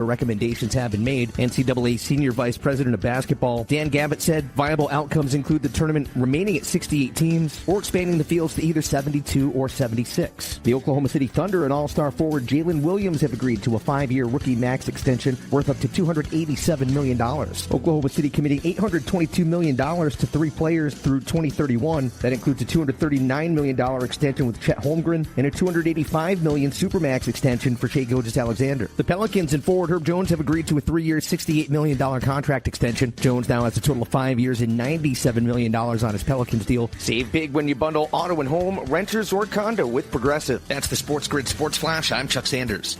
Recommendations have been made. NCAA Senior Vice President of Basketball Dan Gavitt said viable outcomes include the tournament remaining at 68 teams or expanding the fields to either 72 or 76. The Oklahoma City Thunder and All-Star forward Jalen Williams have agreed to a 5-year rookie max extension worth up to $287 million. Oklahoma City committing $822 million to 3 players through 2031. That includes a $239 million extension with Chet Holmgren and a $285 million Supermax extension for Shai Gilgeous-Alexander. The Pelicans and forward Herb Jones have agreed to a 3-year, $68 million contract extension. Jones now has a total of 5 years and $97 million on his Pelicans deal. Save big when you bundle auto and home, renters, or condo with Progressive. That's the SportsGrid Sports Flash. I'm Chuck Sanders.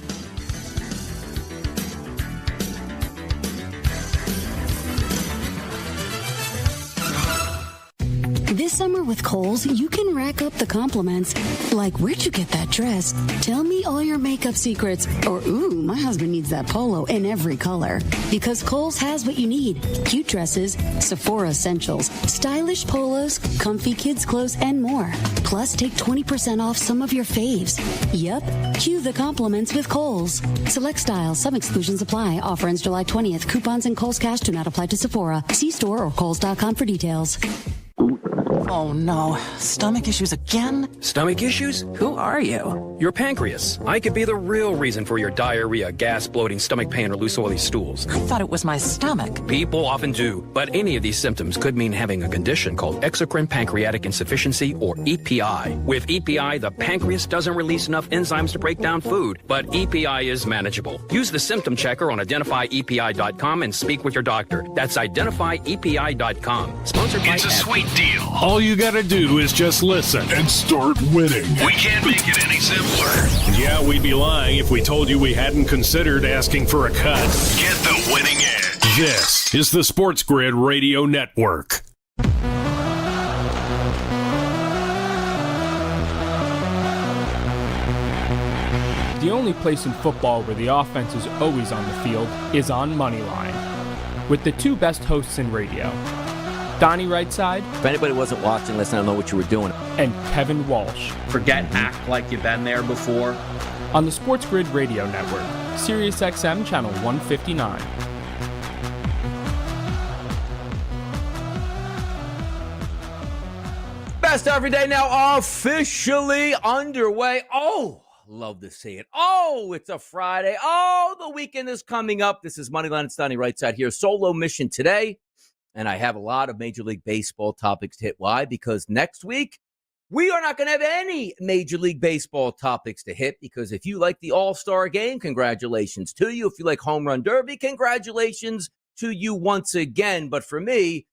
This summer with Kohl's, you can rack up the compliments. Like, where'd you get that dress? Tell me all your makeup secrets. Or, ooh, my husband needs that polo in every color. Because Kohl's has what you need. Cute dresses, Sephora essentials, stylish polos, comfy kids clothes, and more. Plus, take 20% off some of your faves. Yep, cue the compliments with Kohl's. Select styles, some exclusions apply. Offer ends July 20th. Coupons and Kohl's Cash do not apply to Sephora. See store or Kohls.com for details. Oh no, stomach issues again? Stomach issues? Who are you? Your pancreas. I could be the real reason for your diarrhea, gas, bloating, stomach pain, or loose oily stools. I thought it was my stomach. People often do, but any of these symptoms could mean having a condition called exocrine pancreatic insufficiency, or EPI. With EPI, the pancreas doesn't release enough enzymes to break down food, but EPI is manageable. Use the symptom checker on identifyepi.com and speak with your doctor. That's identifyepi.com. Sponsored by It's a sweet deal. All you gotta do is just listen and start winning. We can't make it any simpler. Yeah, we'd be lying if we told you we hadn't considered asking for a cut. Get the winning edge. This is the SportsGrid Radio Network. The only place in football where the offense is always on the field is on Moneyline. With the 2 best hosts in radio, Donnie Rightside. If anybody wasn't watching, let's not know what you were doing. And Kevin Walsh. Forget act like you've been there before. On the SportsGrid Radio Network, Sirius XM Channel 159. Best every day now officially underway. Oh, love to see it. Oh, it's a Friday. Oh, the weekend is coming up. This is Moneyline. It's Donnie Rightside here. Solo mission today. And I have a lot of Major League Baseball topics to hit. Why? Because next week, we are not going to have any Major League Baseball topics to hit, because if you like the All-Star Game, congratulations to you. If you like Home Run Derby, congratulations to you once again. But for me,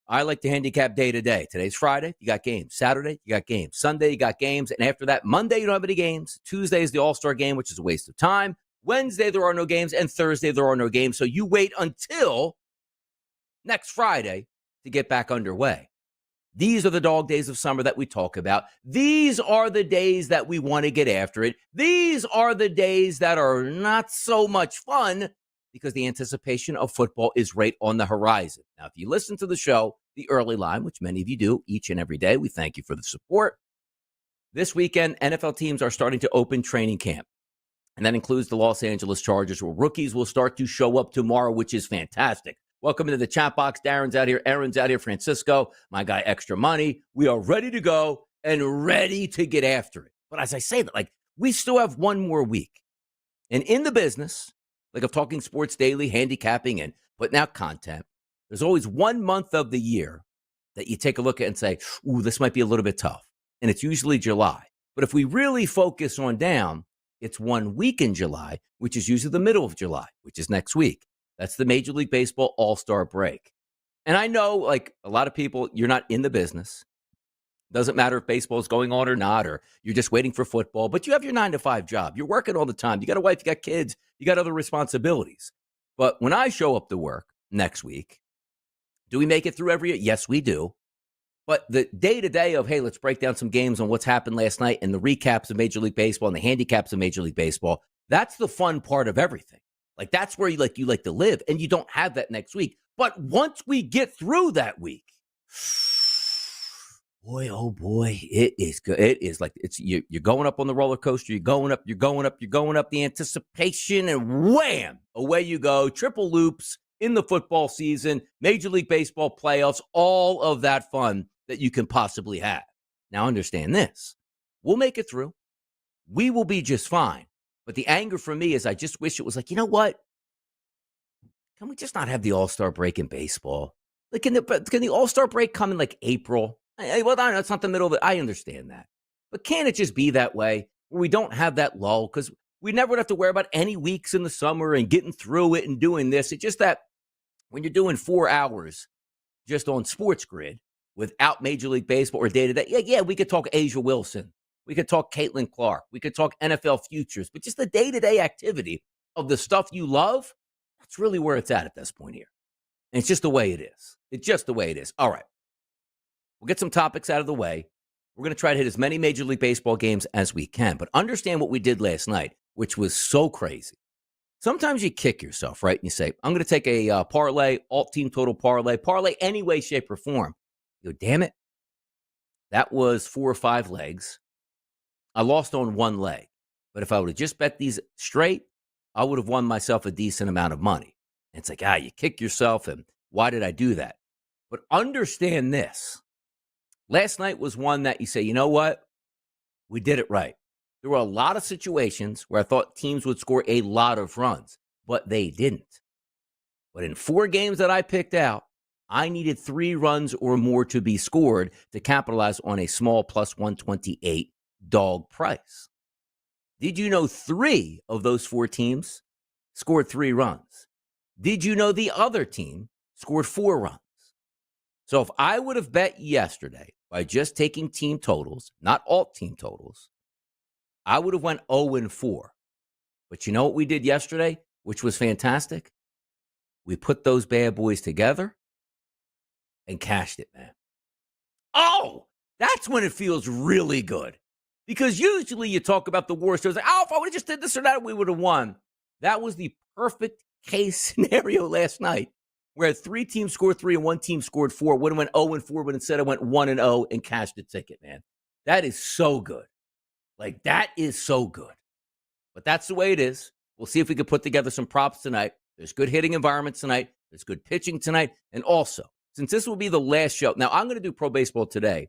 I like to handicap day to day. Today's Friday, you got games. Saturday, you got games. Sunday, you got games. And after that, Monday, you don't have any games. Tuesday is the All-Star Game, which is a waste of time. Wednesday, there are no games. And Thursday, there are no games. So you wait until next Friday to get back underway. These are the dog days of summer that we talk about. These are the days that we want to get after it. These are the days that are not so much fun because the anticipation of football is right on the horizon. Now, if you listen to the show, the early line, which many of you do each and every day, we thank you for the support. This weekend, NFL teams are starting to open training camp. And that includes the Los Angeles Chargers, where rookies will start to show up tomorrow, which is fantastic. Welcome into the chat box. Darren's out here. Aaron's out here. Francisco, my guy, Extra Money. We are ready to go and ready to get after it. But as I say that, like, we still have one more week. And in the business, like of talking sports daily, handicapping, and putting out content, there's always 1 month of the year that you take a look at and say, ooh, this might be a little bit tough. And it's usually July. But if we really focus on down, it's 1 week in July, which is usually the middle of July, which is next week. That's the Major League Baseball All-Star break. And I know, like, a lot of people, you're not in the business. Doesn't matter if baseball is going on or not, or you're just waiting for football, but you have your 9-to-5 job. You're working all the time. You got a wife, you got kids, you got other responsibilities. But when I show up to work next week, do we make it through every year? Yes, we do. But the day-to-day of, hey, let's break down some games on what's happened last night and the recaps of Major League Baseball and the handicaps of Major League Baseball, that's the fun part of everything. Like, that's where you like to live, and you don't have that next week. But once we get through that week, Boy, oh boy, it is good. It is like you're going up on the roller coaster. You're going up. You're going up. You're going up. The anticipation, and wham, away you go. Triple loops in the football season, Major League Baseball playoffs, all of that fun that you can possibly have. Now, understand this: we'll make it through. We will be just fine. But the anger for me is, I just wish it was like, you know what? Can we just not have the All-Star break in baseball? Like, can the All-Star break come in like April? Well, that's not the middle of it. I understand that. But can it just be that way where we don't have that lull? Because we never would have to worry about any weeks in the summer and getting through it and doing this. It's just that when you're doing 4 hours just on SportsGrid without Major League Baseball or day-to-day, yeah, we could talk Asia Wilson. We could talk Caitlin Clark. We could talk NFL futures. But just the day-to-day activity of the stuff you love, that's really where it's at this point here. And it's just the way it is. It's just the way it is. All right. We'll get some topics out of the way. We're going to try to hit as many Major League Baseball games as we can. But understand what we did last night, which was so crazy. Sometimes you kick yourself, right? And you say, I'm going to take a parlay, alt-team total parlay any way, shape, or form. You go, damn it. That was 4 or 5 legs. I lost on 1 leg. But if I would have just bet these straight, I would have won myself a decent amount of money. And it's like, you kick yourself, and why did I do that? But understand this. Last night was one that you say, you know what? We did it right. There were a lot of situations where I thought teams would score a lot of runs, but they didn't. But in 4 games that I picked out, I needed 3 runs or more to be scored to capitalize on a small plus 128 dog price. Did you know 3 of those 4 teams scored 3 runs? Did you know the other team scored 4 runs? So if I would have bet yesterday by just taking team totals, not alt team totals, I would have went 0-4. But you know what we did yesterday, which was fantastic? We put those bad boys together and cashed it, man. Oh, that's when it feels really good. Because usually you talk about the war stories, like, if I would have just did this or that, we would have won. That was the perfect case scenario last night, where 3 teams scored 3 and 1 team scored 4. Would have went 0-4, but instead I went 1-0 and cashed the ticket, man. That is so good. Like, that is so good. But that's the way it is. We'll see if we can put together some props tonight. There's good hitting environments tonight. There's good pitching tonight. And also, since this will be the last show, now I'm going to do Pro Baseball Today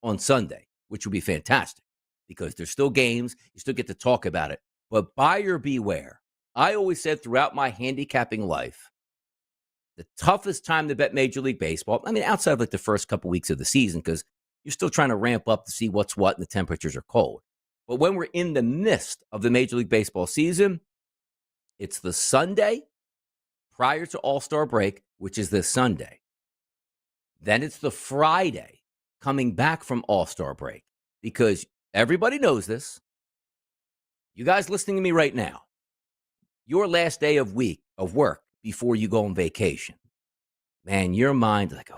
on Sunday, which will be fantastic because there's still games. You still get to talk about it. But buyer beware. I always said throughout my handicapping life, the toughest time to bet Major League Baseball, I mean, outside of like the first couple weeks of the season, because you're still trying to ramp up to see what's what and the temperatures are cold. But when we're in the midst of the Major League Baseball season, it's the Sunday prior to All-Star break, which is this Sunday. Then it's the Friday coming back from All-Star break, because everybody knows this. You guys listening to me right now, your last day of work before you go on vacation, man, your mind like,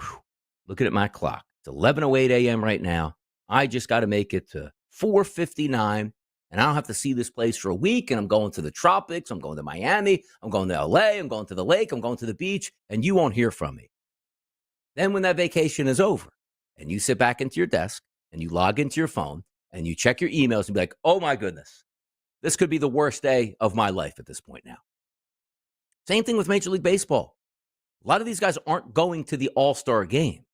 looking at my clock. It's 11:08 a.m. right now. I just got to make it to 4:59, and I don't have to see this place for a week, and I'm going to the tropics. I'm going to Miami. I'm going to L.A. I'm going to the lake. I'm going to the beach, and you won't hear from me. Then when that vacation is over, and you sit back into your desk, and you log into your phone, and you check your emails and be like, oh, my goodness, this could be the worst day of my life at this point now. Same thing with Major League Baseball. A lot of these guys aren't going to the All-Star game.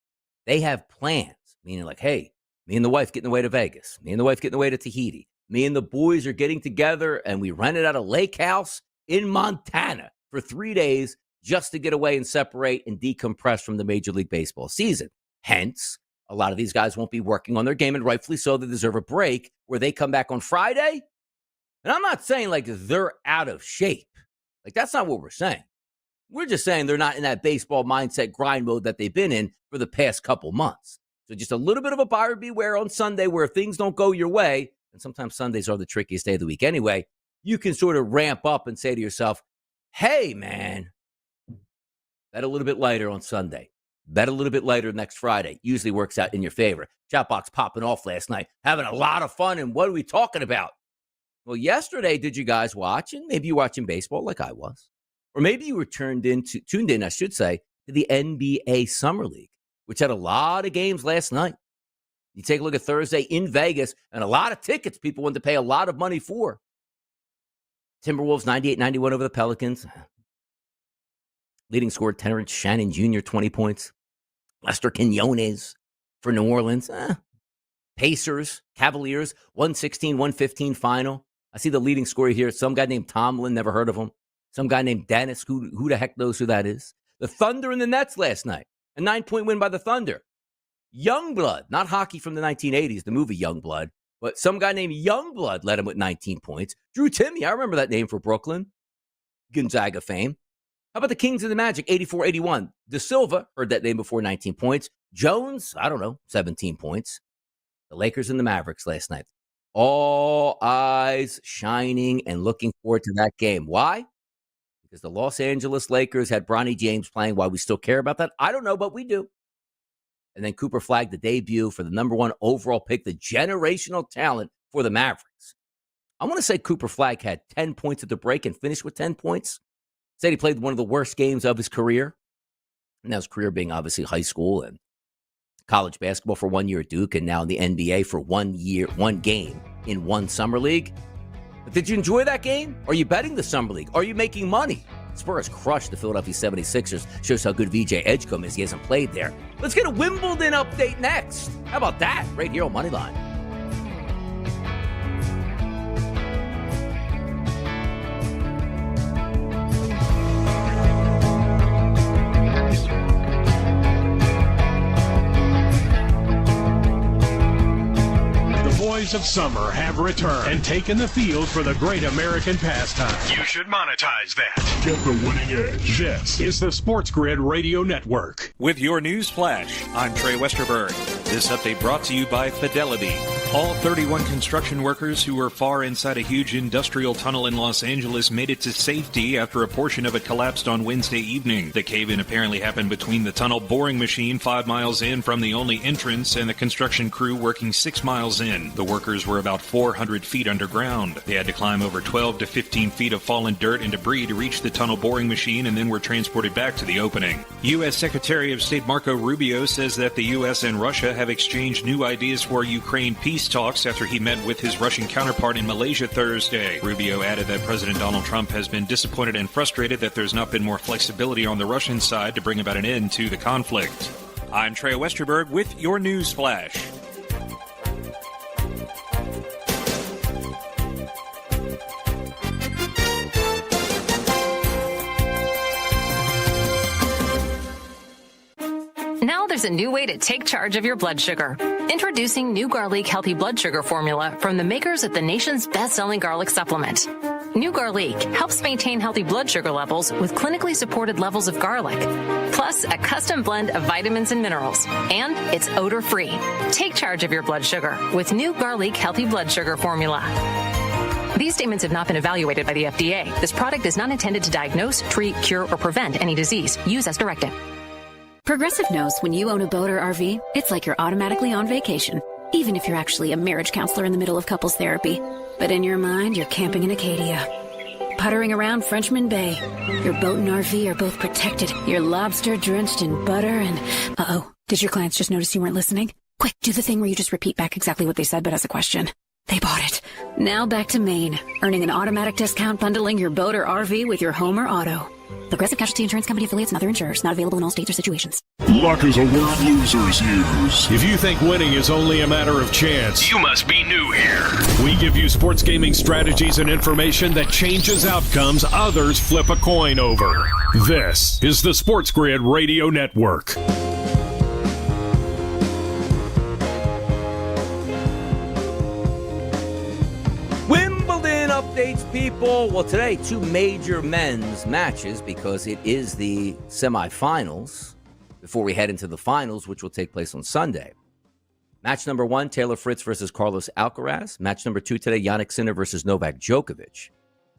They have plans, meaning like, hey, me and the wife getting away to Vegas. Me and the wife getting away to Tahiti. Me and the boys are getting together, and we rented out a lake house in Montana for 3 days just to get away and separate and decompress from the Major League Baseball season. Hence, a lot of these guys won't be working on their game, and rightfully so. They deserve a break where they come back on Friday. And I'm not saying like they're out of shape. Like, that's not what we're saying. We're just saying they're not in that baseball mindset grind mode that they've been in for the past couple months. So just a little bit of a buyer beware on Sunday where if things don't go your way, and sometimes Sundays are the trickiest day of the week anyway, you can sort of ramp up and say to yourself, hey, man, bet a little bit lighter on Sunday. Bet a little bit lighter next Friday. Usually works out in your favor. Chat box popping off last night. Having a lot of fun. And what are we talking about? Well, yesterday, did you guys watch? And maybe you're watching baseball like I was. Or maybe you were tuned in, to the NBA Summer League, which had a lot of games last night. You take a look at Thursday in Vegas, and a lot of tickets people want to pay a lot of money for. Timberwolves 98-91 over the Pelicans. Leading scorer Terrence Shannon Jr., 20 points. Lester Quinones for New Orleans. Pacers, Cavaliers, 116-115 final. I see the leading scorer here. Some guy named Tomlin, never heard of him. Some guy named Dennis, who the heck knows who that is? The Thunder and the Nets last night. A 9-point win by the Thunder. Youngblood, not hockey from the 1980s, the movie Youngblood, but some guy named Youngblood led him with 19 points. Drew Timme, I remember that name for Brooklyn. Gonzaga fame. How about the Kings and the Magic, 84-81? De Silva, heard that name before, 19 points. Jones, I don't know, 17 points. The Lakers and the Mavericks last night. All eyes shining and looking forward to that game. Why? Because the Los Angeles Lakers had Bronny James playing. Why we still care about that? I don't know, but we do. And then Cooper Flagg, the debut for the number 1 overall pick, the generational talent for the Mavericks. I want to say Cooper Flagg had 10 points at the break and finished with 10 points. Said he played one of the worst games of his career. And now his career being obviously high school and college basketball for 1 year at Duke, and now in the NBA for 1 game in one summer league. But did you enjoy that game? Are you betting the summer league? Are you making money? Spurs crushed the Philadelphia 76ers. Shows how good VJ Edgecombe is. He hasn't played there. Let's get a Wimbledon update next. How about that? Right here on Moneyline. Of summer have returned and taken the field for the great American pastime. You should monetize that. Get the winning edge. This is the SportsGrid Radio Network. With your news flash, I'm Trey Westerberg. This update brought to you by Fidelity. All 31 construction workers who were far inside a huge industrial tunnel in Los Angeles made it to safety after a portion of it collapsed on Wednesday evening. The cave-in apparently happened between the tunnel boring machine 5 miles in from the only entrance and the construction crew working 6 miles in. The workers were about 400 feet underground. They had to climb over 12 to 15 feet of fallen dirt and debris to reach the tunnel boring machine and then were transported back to the opening. U.S. Secretary of State Marco Rubio says that the U.S. and Russia have exchanged new ideas for Ukraine peace talks after he met with his Russian counterpart in Malaysia Thursday. Rubio added that President Donald Trump has been disappointed and frustrated that there's not been more flexibility on the Russian side to bring about an end to the conflict. I'm Trey Westerberg with your news flash. Now there's a new way to take charge of your blood sugar. Introducing new Garlic Healthy Blood Sugar Formula from the makers of the nation's best-selling garlic supplement. New Garlic helps maintain healthy blood sugar levels with clinically supported levels of garlic, plus a custom blend of vitamins and minerals. And it's odor-free. Take charge of your blood sugar with new Garlic Healthy Blood Sugar Formula. These statements have not been evaluated by the FDA. This product is not intended to diagnose, treat, cure, or prevent any disease. Use as directed. Progressive knows when you own a boat or RV, it's like you're automatically on vacation, even if you're actually a marriage counselor in the middle of couples therapy. But in your mind, you're camping in Acadia, puttering around Frenchman Bay. Your boat and RV are both protected. You're lobster drenched in butter and... Uh-oh, did your clients just notice you weren't listening? Quick, do the thing where you just repeat back exactly what they said, but as a question. They bought it. Now back to Maine, earning an automatic discount bundling your boat or RV with your home or auto. Progressive Casualty Insurance Company affiliates and other insurers. Not available in all states or situations. Luck is a word losers use. If you think winning is only a matter of chance, You must be new here. we give you sports gaming strategies and information that changes outcomes others flip a coin over. This is the SportsGrid Radio Network. Wimbledon updates, people. Well, today, 2 major men's matches because it is the semifinals before we head into the finals, which will take place on Sunday. Match number 1, Taylor Fritz versus Carlos Alcaraz. Match number 2 today, Jannik Sinner versus Novak Djokovic.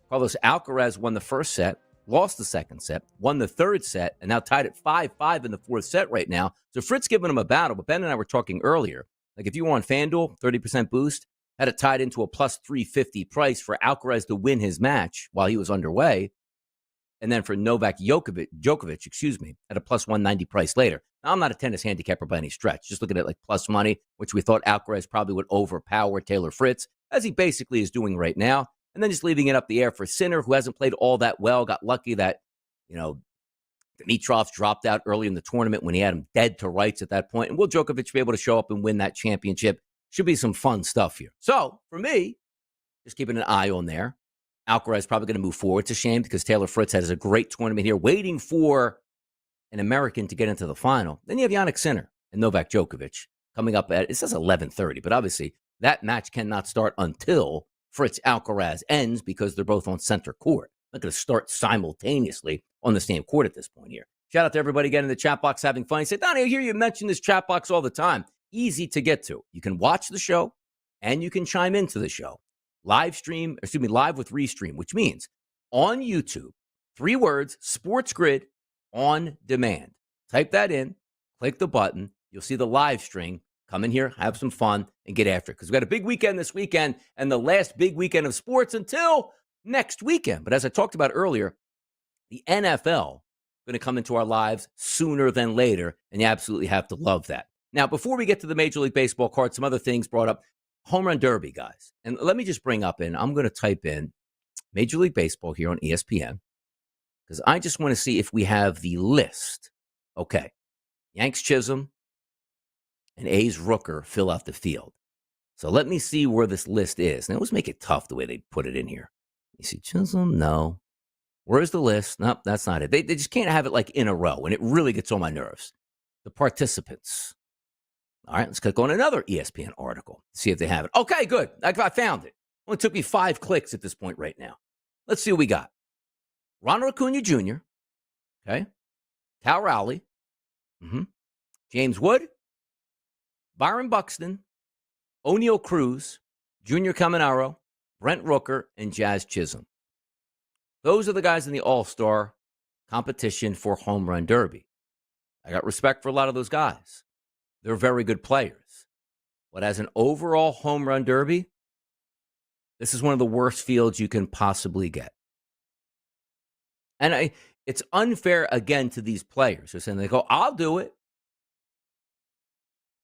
Carlos Alcaraz won the first set, lost the second set, won the third set, and now tied at 5-5 in the fourth set right now. So Fritz giving him a battle, but Ben and I were talking earlier. Like if you were on FanDuel, 30% boost, had it tied into a plus 350 price for Alcaraz to win his match while he was underway. and then for Novak Djokovic, at a plus 190 price later. Now, I'm not a tennis handicapper by any stretch. Just looking at like plus money, which we thought Alcaraz probably would overpower Taylor Fritz, as he basically is doing right now. And then just leaving it up the air for Sinner, who hasn't played all that well. Got lucky that, Dimitrov dropped out early in the tournament when he had him dead to rights at that point. And will Djokovic be able to show up and win that championship? Should be some fun stuff here. So, for me, just keeping an eye on there. Alcaraz is probably going to move forward. It's a shame because Taylor Fritz has a great tournament here, waiting for an American to get into the final. Then you have Jannik Sinner and Novak Djokovic coming up at, it says 11:30, but obviously that match cannot start until Fritz-Alcaraz ends because they're both on center court. Not going to start simultaneously on the same court at this point here. Shout out to everybody getting in the chat box having fun. He said, Donnie, I hear you mention this chat box all the time. Easy to get to. You can watch the show and you can chime into the show. Live with Restream, which means on YouTube, 3 words, SportsGrid on demand. Type that in, click the button. You'll see the live stream. Come in here, have some fun, and get after it. Because we've got a big weekend this weekend and the last big weekend of sports until next weekend. But as I talked about earlier, the NFL is going to come into our lives sooner than later, and you absolutely have to love that. Now, before we get to the Major League Baseball card, some other things brought up. Home Run Derby, guys. And let me just bring up I'm going to type in Major League Baseball here on ESPN because I just want to see if we have the list. Okay. Yanks Chisholm and A's Rooker fill out the field. So let me see where this list is. And it always make it tough the way they put it in here. You see Chisholm? No. Where's the list? Nope, that's not it. They just can't have it like in a row, and it really gets on my nerves. The participants. All right, let's click on another ESPN article, see if they have it. Okay, good. I found it. Only took me 5 clicks at this point right now. Let's see what we got. Ronald Acuna Jr., okay, Cal Raleigh, James Wood, Byron Buxton, O'Neal Cruz, Junior Caminero, Brent Rooker, and Jazz Chisholm. Those are the guys in the All-Star competition for Home Run Derby. I got respect for a lot of those guys. They're very good players. But as an overall Home Run Derby, this is one of the worst fields you can possibly get. And it's unfair, again, to these players. They're saying, they go, I'll do it.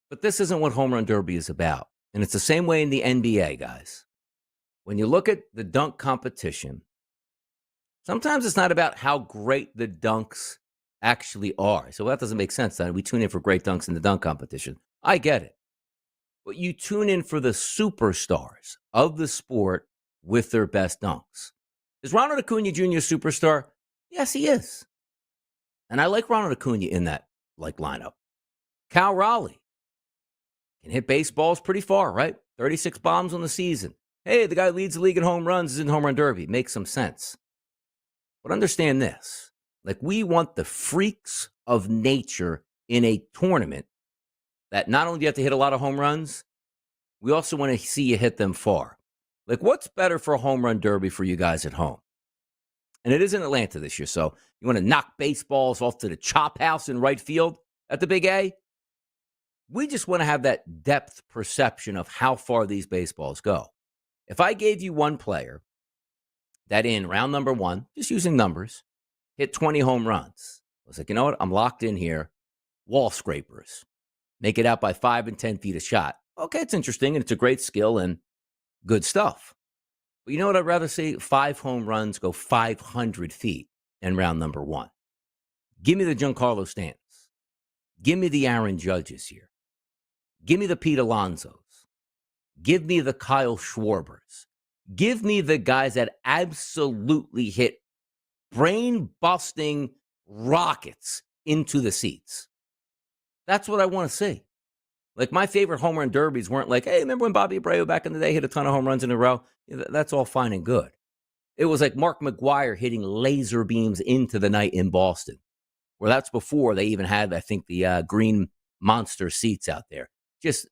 But this isn't what Home Run Derby is about. And it's the same way in the NBA, guys. When you look at the dunk competition, sometimes it's not about how great the dunks actually are. So that doesn't make sense. We tune in for great dunks in the dunk competition. I get it. But you tune in for the superstars of the sport with their best dunks. Is Ronald Acuna Jr. a superstar? Yes, he is. And I like Ronald Acuna in that lineup. Cal Raleigh can hit baseballs pretty far, right? 36 bombs on the season. Hey, the guy leads the league in home runs, is in Home Run Derby. Makes some sense. But understand this. We want the freaks of nature in a tournament that not only do you have to hit a lot of home runs, we also want to see you hit them far. What's better for a Home Run Derby for you guys at home? And it is in Atlanta this year, so you want to knock baseballs off to the chop house in right field at the Big A? We just want to have that depth perception of how far these baseballs go. If I gave you one player that in round number 1, just using numbers, hit 20 home runs. I was like, you know what? I'm locked in here. Wall scrapers. Make it out by 5 and 10 feet a shot. Okay, it's interesting, and it's a great skill and good stuff. But you know what I'd rather see? 5 home runs go 500 feet in round number 1. Give me the Giancarlo Stantons. Give me the Aaron Judges here. Give me the Pete Alonsos. Give me the Kyle Schwarbers. Give me the guys that absolutely hit brain-busting rockets into the seats. That's what I want to see. My favorite home run derbies weren't hey, remember when Bobby Abreu back in the day hit a ton of home runs in a row? That's all fine and good. It was like Mark McGwire hitting laser beams into the night in Boston, where that's before they even had, I think, the green monster seats out there. Just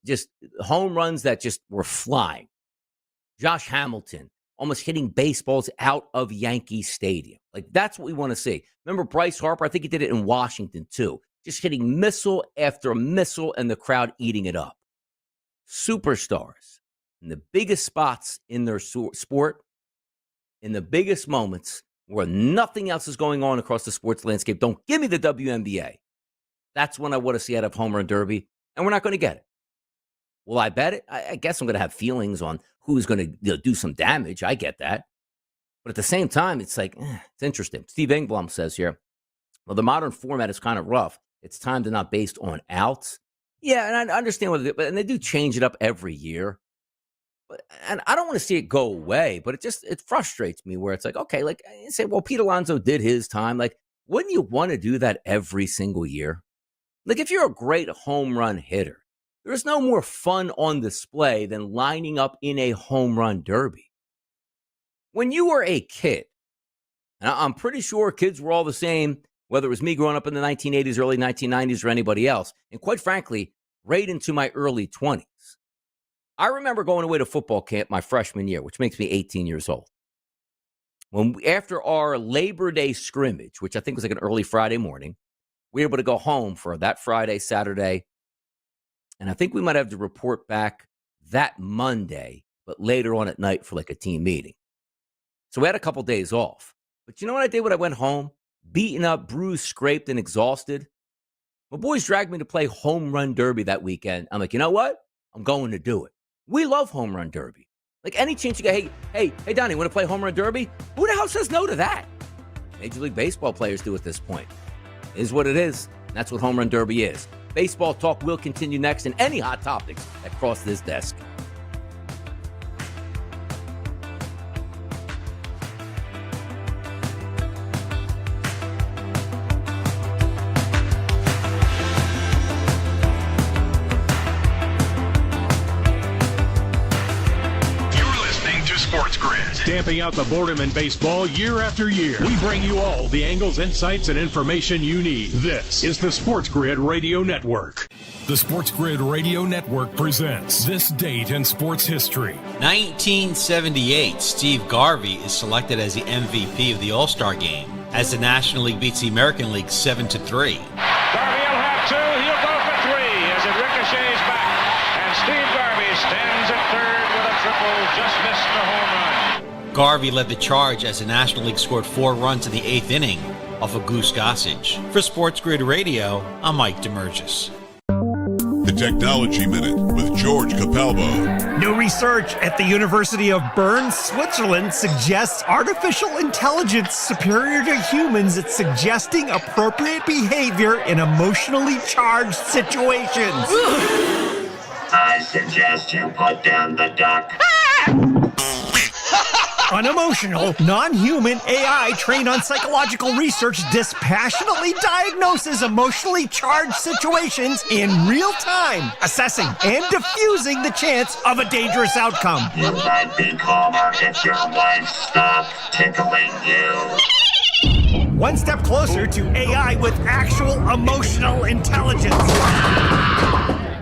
home runs that just were flying. Josh Hamilton almost hitting baseballs out of Yankee Stadium. That's what we want to see. Remember Bryce Harper? I think he did it in Washington, too. Just hitting missile after missile and the crowd eating it up. Superstars in the biggest spots in their sport, in the biggest moments, where nothing else is going on across the sports landscape. Don't give me the WNBA. That's when I want to see out of Home Run Derby, and we're not going to get it. Will I bet it? I guess I'm going to have feelings on who's going to do some damage. I get that. But at the same time, it's like, it's interesting. Steve Engblom says here, well, the modern format is kind of rough. It's time to not based on outs. Yeah, and I understand what they do, and they do change it up every year. And I don't want to see it go away, but it frustrates me where it's like, okay, like you say, well, Pete Alonso did his time. Like, wouldn't you want to do that every single year? Like, if you're a great home run hitter, there's no more fun on display than lining up in a home run derby. When you were a kid, and I'm pretty sure kids were all the same, whether it was me growing up in the 1980s, early 1990s, or anybody else, and quite frankly, right into my early 20s. I remember going away to football camp my freshman year, which makes me 18 years old. After our Labor Day scrimmage, which I think was like an early Friday morning, we were able to go home for that Friday, Saturday, and I think we might have to report back that Monday, but later on at night for like a team meeting. So we had a couple days off. But you know what I did when I went home? Beaten up, bruised, scraped, and exhausted. My boys dragged me to play home run derby that weekend. I'm like, you know what? I'm going to do it. We love home run derby. Like, any chance you get, hey, Donnie, want to play home run derby? Who the hell says no to that? Major League Baseball players do at this point. It is what it is. And that's what home run derby is. Baseball talk will continue next, and any hot topics that cross this desk. Stamping out the boredom in baseball year after year. We bring you all the angles, insights, and information you need. This is the SportsGrid Radio Network. The SportsGrid Radio Network presents This Date in Sports History. 1978, Steve Garvey is selected as the MVP of the All-Star Game as the National League beats the American League 7-3. Garvey will have two. He'll go for three as it ricochets back. And Steve Garvey stands at third with a triple, just missed the home run. Garvey led the charge as the National League scored 4 runs in the 8th inning off of Goose Gossage. For SportsGrid Radio, I'm Mike DeMurgis. The Technology Minute with George Capalbo. New research at the University of Bern, Switzerland suggests artificial intelligence superior to humans at suggesting appropriate behavior in emotionally charged situations. I suggest you put down the duck. Unemotional, non-human AI trained on psychological research dispassionately diagnoses emotionally charged situations in real time, assessing and diffusing the chance of a dangerous outcome. You might be calmer if your wife stopped tickling you. One step closer to AI with actual emotional intelligence.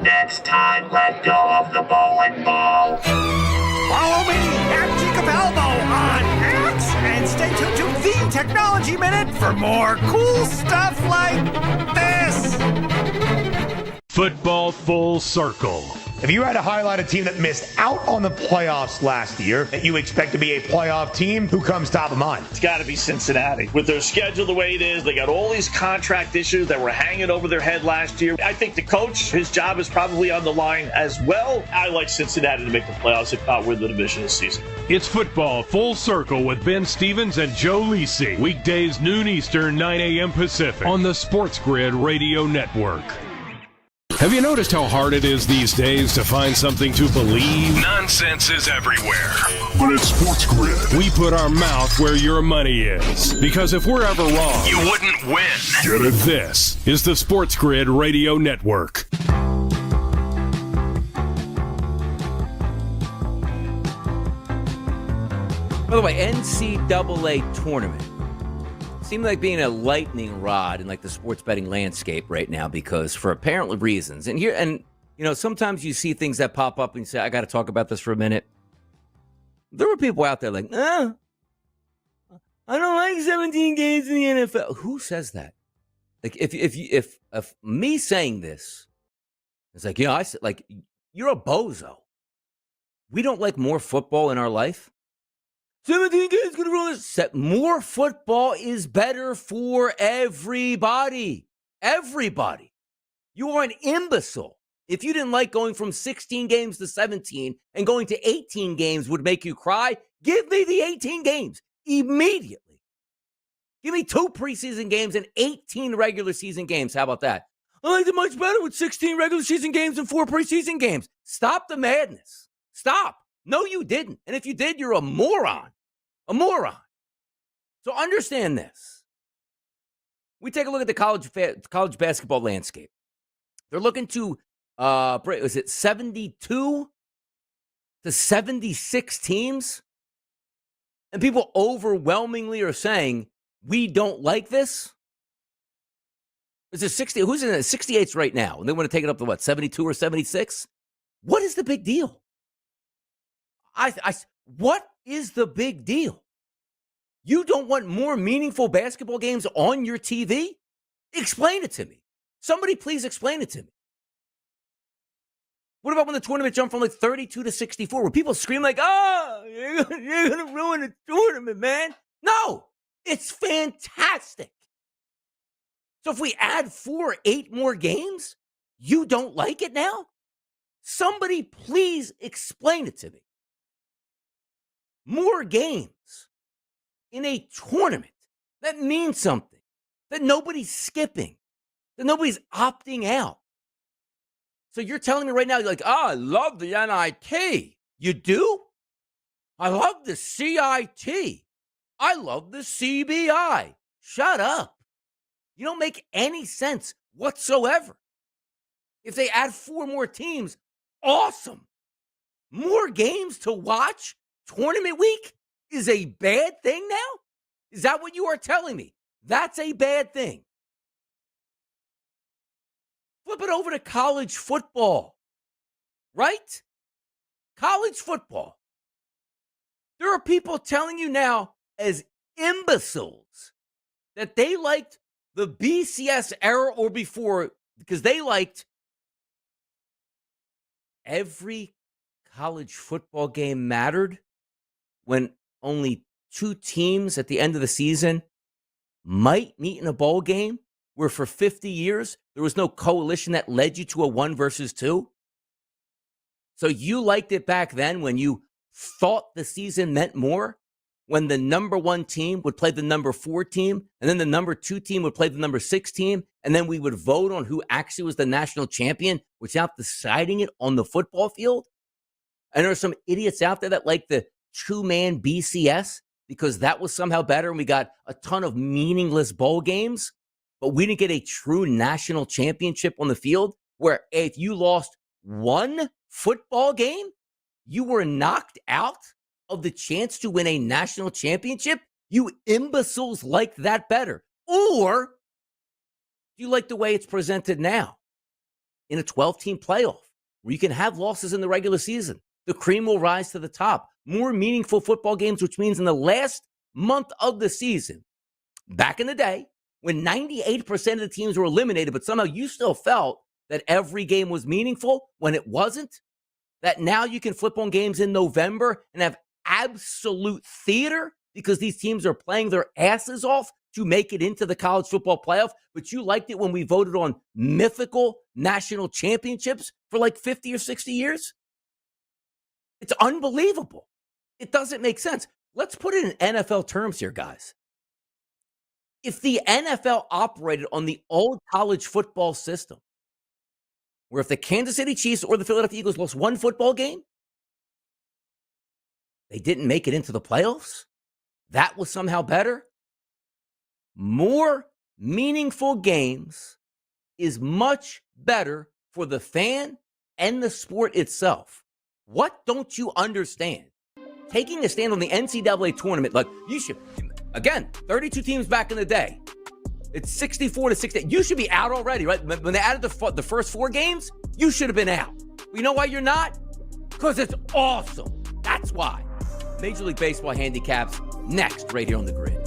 Next time, let go of the bowling ball. Follow me at Capalbo on X and stay tuned to the Technology Minute for more cool stuff like this. Football full circle. If you had to highlight a team that missed out on the playoffs last year, that you expect to be a playoff team, who comes top of mind? It's got to be Cincinnati. With their schedule the way it is, they got all these contract issues that were hanging over their head last year. I think the coach, his job is probably on the line as well. I like Cincinnati to make the playoffs, if not win the division this season. It's Football Full Circle with Ben Stevens and Joe Lisi. Weekdays noon Eastern, 9 a.m. Pacific on the SportsGrid Radio Network. Have you noticed how hard it is these days to find something to believe? Nonsense is everywhere. But it's SportsGrid. We put our mouth where your money is. Because if we're ever wrong, you wouldn't win. Get it? This is the SportsGrid Radio Network. By the way, NCAA tournament. Seemed like being a lightning rod in like the sports betting landscape right now because for apparently reasons. And sometimes you see things that pop up and you say, I got to talk about this for a minute. There were people out there like, I don't like 17 games in the NFL. Who says that? Like if me saying this, it's like, I said, like, you're a bozo. We don't like more football in our life. 17 games going to rule this. More football is better for everybody. Everybody. You are an imbecile. If you didn't like going from 16 games to 17 and going to 18 games would make you cry, give me the 18 games immediately. Give me 2 preseason games and 18 regular season games. How about that? I liked it much better with 16 regular season games and 4 preseason games. Stop the madness. Stop. No, you didn't. And if you did, you're a moron. A moron. So understand this. We take a look at the college basketball landscape. They're looking to, is it 72 to 76 teams? And people overwhelmingly are saying, we don't like this. Is it 60? Who's in it? 68s right now. And they want to take it up to what, 72 or 76? What is the big deal? What is the big deal? You don't want more meaningful basketball games on your TV? Explain it to me. Somebody please explain it to me. What about when the tournament jumped from like 32 to 64? Where people scream like, oh, you're going to ruin the tournament, man. No, it's fantastic. So if we add 4 or 8 more games, you don't like it now? Somebody please explain it to me. More games in a tournament, that means something. That nobody's skipping. That nobody's opting out. So you're telling me right now, you're like, I love the NIT. You do? I love the CIT. I love the CBI. Shut up. You don't make any sense whatsoever. If they add 4 more teams, awesome. More games to watch? Tournament week is a bad thing now? Is that what you are telling me? That's a bad thing. Flip it over to college football, right? College football. There are people telling you now as imbeciles that they liked the BCS era or before because they liked every college football game mattered when only 2 teams at the end of the season might meet in a bowl game where for 50 years there was no coalition that led you to a 1 versus 2. So you liked it back then when you thought the season meant more, when the number 1 team would play the number 4 team, and then the number 2 team would play the number 6 team, and then we would vote on who actually was the national champion without deciding it on the football field. And there are some idiots out there that like the 2-man BCS because that was somehow better, and we got a ton of meaningless bowl games, but we didn't get a true national championship on the field where if you lost 1 football game, you were knocked out of the chance to win a national championship. You imbeciles like that better. Or do you like the way it's presented now in a 12-team playoff where you can have losses in the regular season? The cream will rise to the top. More meaningful football games, which means in the last month of the season, back in the day, when 98% of the teams were eliminated, but somehow you still felt that every game was meaningful when it wasn't, that now you can flip on games in November and have absolute theater because these teams are playing their asses off to make it into the college football playoff, but you liked it when we voted on mythical national championships for like 50 or 60 years? It's unbelievable. It doesn't make sense. Let's put it in NFL terms here, guys. If the NFL operated on the old college football system, where if the Kansas City Chiefs or the Philadelphia Eagles lost 1 football game, they didn't make it into the playoffs, that was somehow better. More meaningful games is much better for the fan and the sport itself. What don't you understand? Taking a stand on the NCAA tournament, like you should, again, 32 teams back in the day. It's 64 to 60. You should be out already, right? When they added the first 4 games, you should have been out. You know why you're not? Because it's awesome. That's why. Major League Baseball handicaps next, right here on the Grid.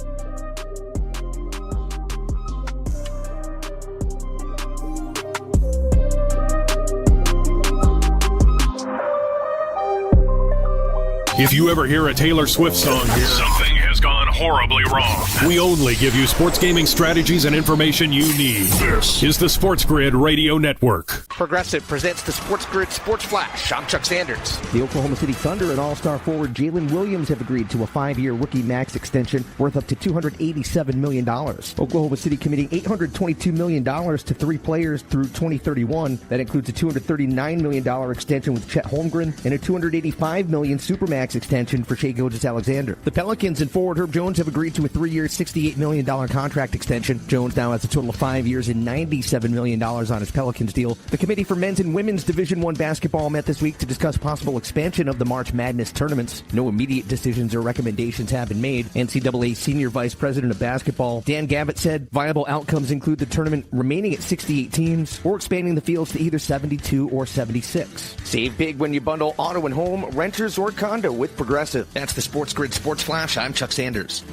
If you ever hear a Taylor Swift song here, something has gone horribly wrong. We only give you sports gaming strategies and information you need. This is the Sports Grid Radio Network. Progressive presents the Sports Grid Sports Flash. I'm Chuck Sanders. The Oklahoma City Thunder and All-Star forward Jalen Williams have agreed to a 5-year rookie max extension worth up to $287 million. Oklahoma City committing $822 million to 3 players through 2031. That includes a $239 million extension with Chet Holmgren and a $285 million Supermax extension for Shai Gilgeous-Alexander. The Pelicans and forward Herb Jones have agreed to a 3-year, $68 million contract extension. Jones now has a total of 5 years and $97 million on his Pelicans deal. The Committee for Men's and Women's Division I basketball met this week to discuss possible expansion of the March Madness tournaments. No immediate decisions or recommendations have been made. NCAA Senior Vice President of Basketball Dan Gabbett said viable outcomes include the tournament remaining at 68 teams or expanding the fields to either 72 or 76. Save big when you bundle auto and home, renters, or condo with Progressive. That's the Sports Grid Sports Flash. I'm Chuck Sanders.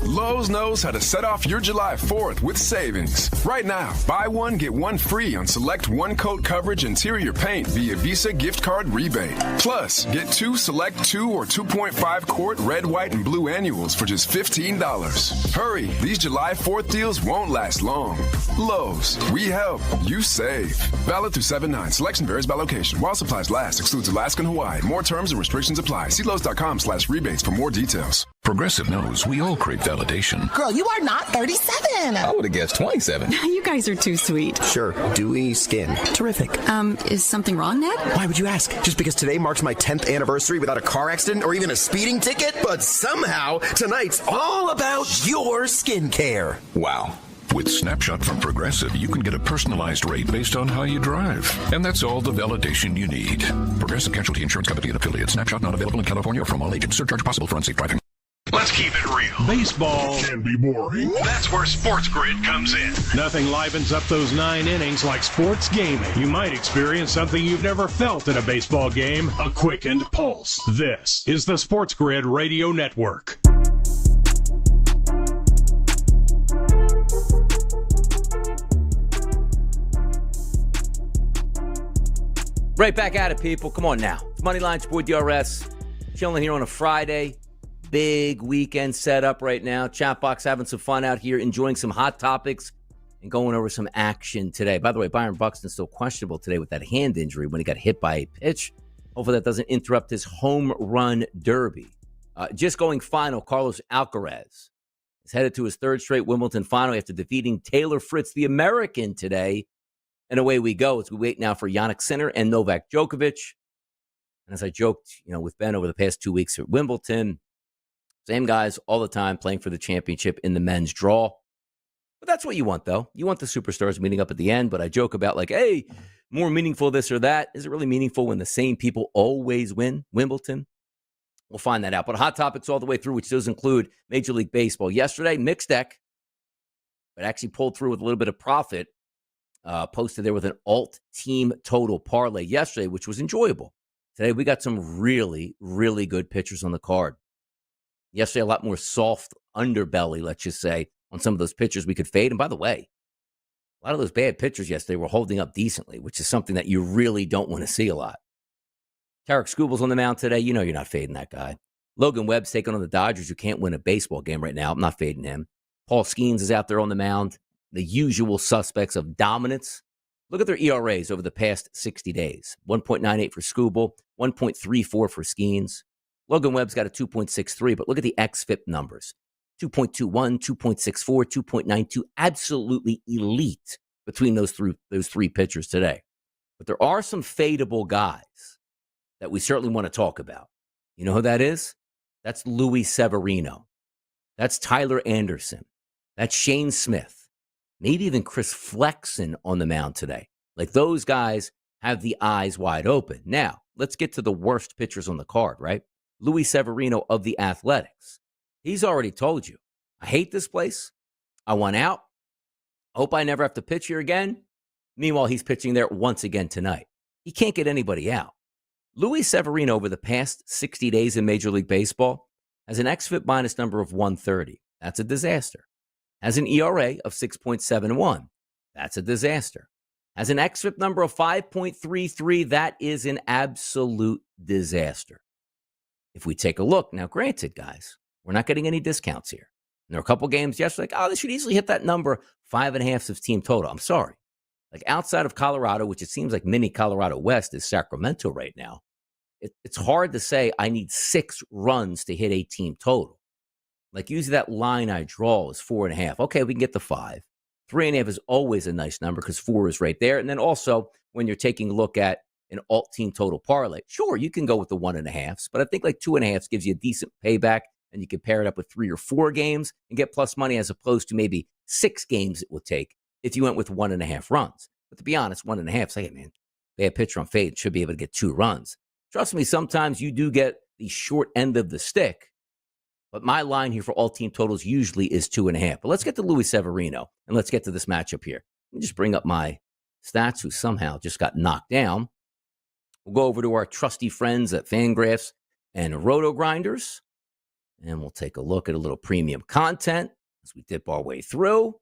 Lowe's knows how to set off your July 4th with savings. Right now, buy one, get one free on select one-coat coverage interior paint via Visa gift card rebate. Plus, get 2 select 2 or 2.5 quart red, white, and blue annuals for just $15. Hurry, these July 4th deals won't last long. Lowe's, we help, you save. Valid through 7/9. Selection varies by location. While supplies last, excludes Alaska and Hawaii. More terms and restrictions apply. See Lowe's.com/rebates for more details. Progressive knows we all crave validation. Girl, you are not 37. I would have guessed 27. You guys are too sweet. Sure, dewy skin. Terrific. Is something wrong, Ned? Why would you ask? Just because today marks my 10th anniversary without a car accident or even a speeding ticket? But somehow, tonight's all about your skincare. Wow. With Snapshot from Progressive, you can get a personalized rate based on how you drive. And that's all the validation you need. Progressive Casualty Insurance Company and affiliates. Snapshot not available in California or from all agents. Surcharge possible for unsafe driving. Let's keep it real. Baseball can be boring. That's where Sports Grid comes in. Nothing livens up those 9 innings like sports gaming. You might experience something you've never felt in a baseball game, a quickened pulse. This is the Sports Grid Radio Network. Right back at it, people. Come on now. It's Moneyline, it's boy DRS. Chilling here on a Friday. Big weekend setup right now. Chat box having some fun out here, enjoying some hot topics and going over some action today. By the way, Byron Buxton's still questionable today with that hand injury when he got hit by a pitch. Hopefully that doesn't interrupt his home run derby. Just going final, Carlos Alcaraz is headed to his 3rd straight Wimbledon final after defeating Taylor Fritz, the American, today. And away we go as we wait now for Jannik Sinner and Novak Djokovic. And as I joked, with Ben over the past 2 weeks at Wimbledon, same guys all the time playing for the championship in the men's draw. But that's what you want, though. You want the superstars meeting up at the end. But I joke about hey, more meaningful this or that. Is it really meaningful when the same people always win Wimbledon? We'll find that out. But hot topics all the way through, which does include Major League Baseball. Yesterday, mixed deck, but actually pulled through with a little bit of profit. Posted there with an alt team total parlay yesterday, which was enjoyable. Today, we got some really, really good pitchers on the card. Yesterday, a lot more soft underbelly, let's just say, on some of those pitchers we could fade. And by the way, a lot of those bad pitchers yesterday were holding up decently, which is something that you really don't want to see a lot. Tarek Skubal's on the mound today. You know you're not fading that guy. Logan Webb's taking on the Dodgers, who can't win a baseball game right now. I'm not fading him. Paul Skeens is out there on the mound. The usual suspects of dominance. Look at their ERAs over the past 60 days. 1.98 for Skubal, 1.34 for Skeens. Logan Webb's got a 2.63, but look at the xFIP numbers. 2.21, 2.64, 2.92. Absolutely elite between those three pitchers today. But there are some fadeable guys that we certainly want to talk about. You know who that is? That's Luis Severino. That's Tyler Anderson. That's Shane Smith. Maybe even Chris Flexen on the mound today. Those guys have the eyes wide open. Now, let's get to the worst pitchers on the card, right? Luis Severino of the Athletics. He's already told you, I hate this place. I want out. I hope I never have to pitch here again. Meanwhile, he's pitching there once again tonight. He can't get anybody out. Luis Severino over the past 60 days in Major League Baseball has an xFIP minus number of 130. That's a disaster. Has an ERA of 6.71. That's a disaster. Has an xFIP number of 5.33. That is an absolute disaster. If we take a look, now granted, guys, we're not getting any discounts here. And there are a couple games yesterday, like, oh, they should easily hit that number, 5.5 of team total. I'm sorry. Like outside of Colorado, which it seems like mini Colorado West is Sacramento right now, it's hard to say I need 6 runs to hit a team total. Like usually that line I draw is 4.5. Okay, we can get the 5. 3.5 is always a nice number because 4 is right there. And then also when you're taking a look at an alt team total parlay, sure, you can go with the 1.5s, but I think like 2.5s gives you a decent payback and you can pair it up with 3 or 4 games and get plus money as opposed to maybe 6 games it would take if you went with 1.5 runs. But to be honest, 1.5, say, hey, man, they have pitcher on fade, should be able to get 2 runs. Trust me, sometimes you do get the short end of the stick, but my line here for all team totals usually is 2.5. But let's get to Luis Severino, and let's get to this matchup here. Let me just bring up my stats who somehow just got knocked down. We'll go over to our trusty friends at Fangraphs and Roto Grinders, and we'll take a look at a little premium content as we dip our way through.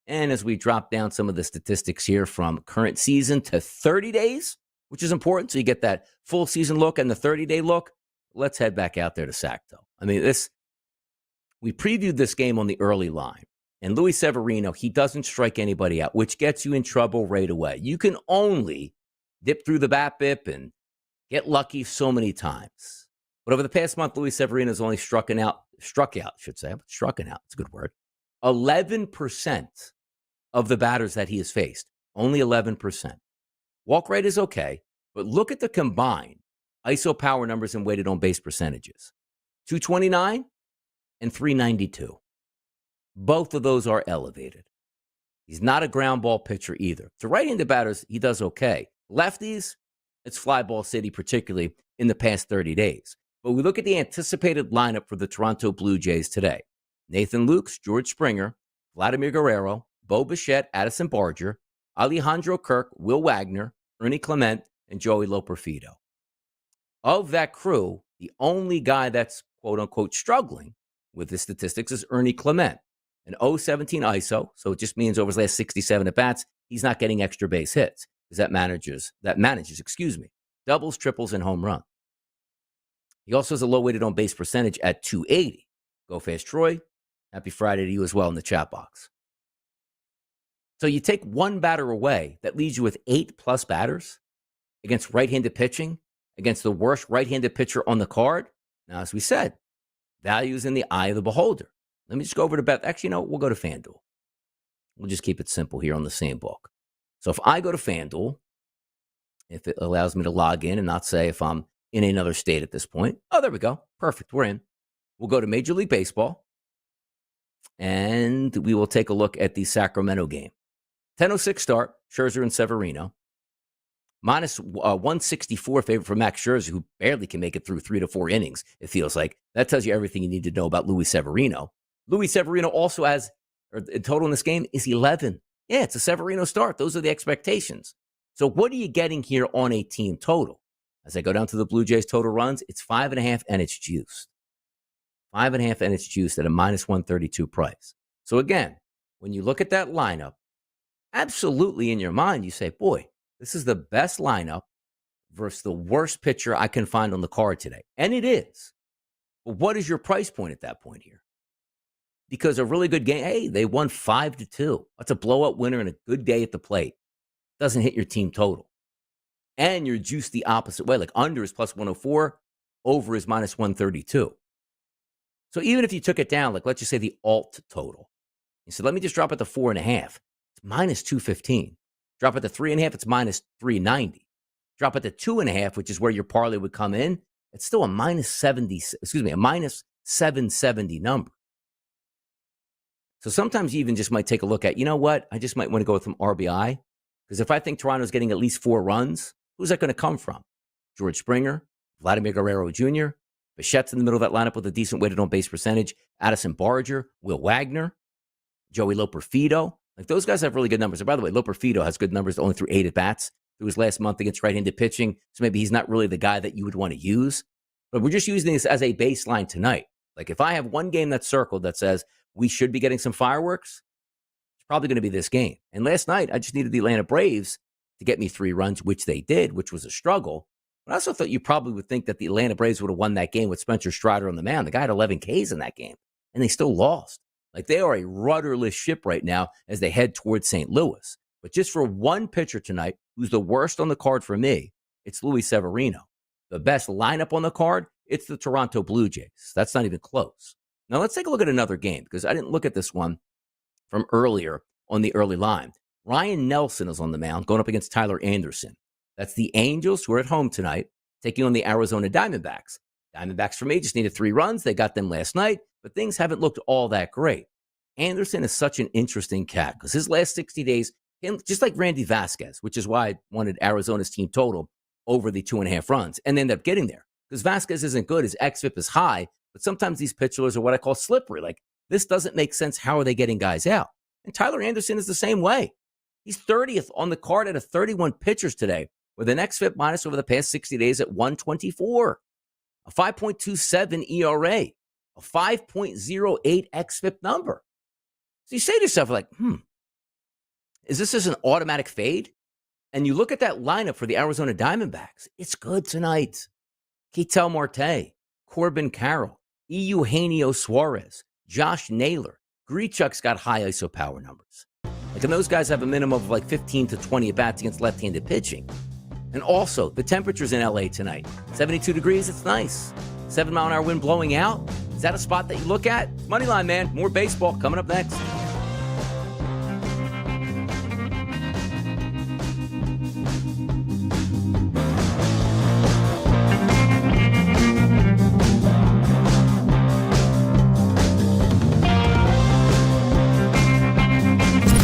And as we drop down some of the statistics here from current season to 30 days, which is important. So you get that full season look and the 30-day look. Let's head back out there to Sacto. I mean, we previewed this game on the early line. And Luis Severino, he doesn't strike anybody out, which gets you in trouble right away. You can only dip through the BABIP and get lucky so many times. But over the past month, Luis Severino has only struck out, it's a good word, 11% of the batters that he has faced. Only 11%. Walk rate is okay, but look at the combined ISO power numbers and weighted on base percentages. 229 and 392. Both of those are elevated. He's not a ground ball pitcher either. To right-handed batters, he does okay. Lefties, it's fly ball city, particularly in the past 30 days. But we look at the anticipated lineup for the Toronto Blue Jays today. Nathan Lukes, George Springer, Vladimir Guerrero, Bo Bichette, Addison Barger, Alejandro Kirk, Will Wagner, Ernie Clement, and Joey Loperfido. Of that crew, the only guy that's quote-unquote struggling with the statistics is Ernie Clement. An 0.17 ISO, so it just means over his last 67 at-bats, he's not getting extra base hits because that manages doubles, triples, and home run. He also has a low weighted on base percentage at 280. Go Fast Troy. Happy Friday to you as well in the chat box. So you take one batter away, that leaves you with 8+ batters against right-handed pitching, against the worst right-handed pitcher on the card. Now, as we said, value is in the eye of the beholder. Let me just go over to Bet. Actually, we'll go to FanDuel. We'll just keep it simple here on the same book. So if I go to FanDuel, if it allows me to log in and not say if I'm in another state at this point. Oh, there we go. Perfect. We're in. We'll go to Major League Baseball, and we will take a look at the Sacramento game. 10:06 start, Scherzer and Severino. Minus 164 favorite for Max Scherzer, who barely can make it through 3 to 4 innings, it feels like. That tells you everything you need to know about Luis Severino. Luis Severino also has, or the total in this game is 11. Yeah, it's a Severino start. Those are the expectations. So what are you getting here on a team total? As I go down to the Blue Jays total runs, it's 5.5 and it's juiced. 5.5 and it's juiced at a minus 132 price. So again, when you look at that lineup, absolutely in your mind, you say, boy, this is the best lineup versus the worst pitcher I can find on the card today. And it is. But what is your price point at that point here? Because a really good game, hey, they won 5-2. That's a blowout winner and a good day at the plate. Doesn't hit your team total. And you're juiced the opposite way. Like under is plus 104, over is minus 132. So even if you took it down, like let's just say the alt total. You said, let me just drop it to 4.5. It's minus 215. Drop it to 3.5, it's minus 390. Drop it to 2.5, which is where your parlay would come in. It's still a minus 770 number. So sometimes you even just might take a look at, you know what? I just might want to go with some RBI. Because if I think Toronto's getting at least 4 runs, who's that going to come from? George Springer, Vladimir Guerrero Jr., Bichette's in the middle of that lineup with a decent weighted on base percentage, Addison Barger, Will Wagner, Joey Loperfido. Like those guys have really good numbers. And by the way, Loperfido has good numbers only through 8 at-bats through his last month against right-handed pitching. So maybe he's not really the guy that you would want to use. But we're just using this as a baseline tonight. Like if I have one game that's circled that says we should be getting some fireworks, it's probably going to be this game. And last night, I just needed the Atlanta Braves to get me 3 runs, which they did, which was a struggle. But I also thought you probably would think that the Atlanta Braves would have won that game with Spencer Strider on the mound. The guy had 11 Ks in that game, and they still lost. Like, they are a rudderless ship right now as they head towards St. Louis. But just for one pitcher tonight, who's the worst on the card for me, it's Luis Severino. The best lineup on the card, it's the Toronto Blue Jays. That's not even close. Now, let's take a look at another game, because I didn't look at this one from earlier on the early line. Ryan Nelson is on the mound going up against Tyler Anderson. That's the Angels, who are at home tonight, taking on the Arizona Diamondbacks. Diamondbacks, for me, just needed 3 runs. They got them last night, but things haven't looked all that great. Anderson is such an interesting cat because his last 60 days, just like Randy Vasquez, which is why I wanted Arizona's team total over the 2.5 runs, and end up getting there. Because Vasquez isn't good. His xFIP is high, but sometimes these pitchers are what I call slippery. Like, this doesn't make sense. How are they getting guys out? And Tyler Anderson is the same way. He's 30th on the card out of 31 pitchers today, with an xFIP minus over the past 60 days at 124, a 5.27 ERA, a 5.08 xFIP number. So you say to yourself, like, is this just an automatic fade? And you look at that lineup for the Arizona Diamondbacks. It's good tonight. Ketel Marte, Corbin Carroll, Eugenio Suarez, Josh Naylor. Grichuk's got high ISO power numbers. Like, and those guys have a minimum of like 15 to 20 at-bats against left-handed pitching. And also, the temperatures in LA tonight, 72 degrees, it's nice. 7-mile-an-hour wind blowing out. Is that a spot that you look at? Moneyline, man. More baseball coming up next.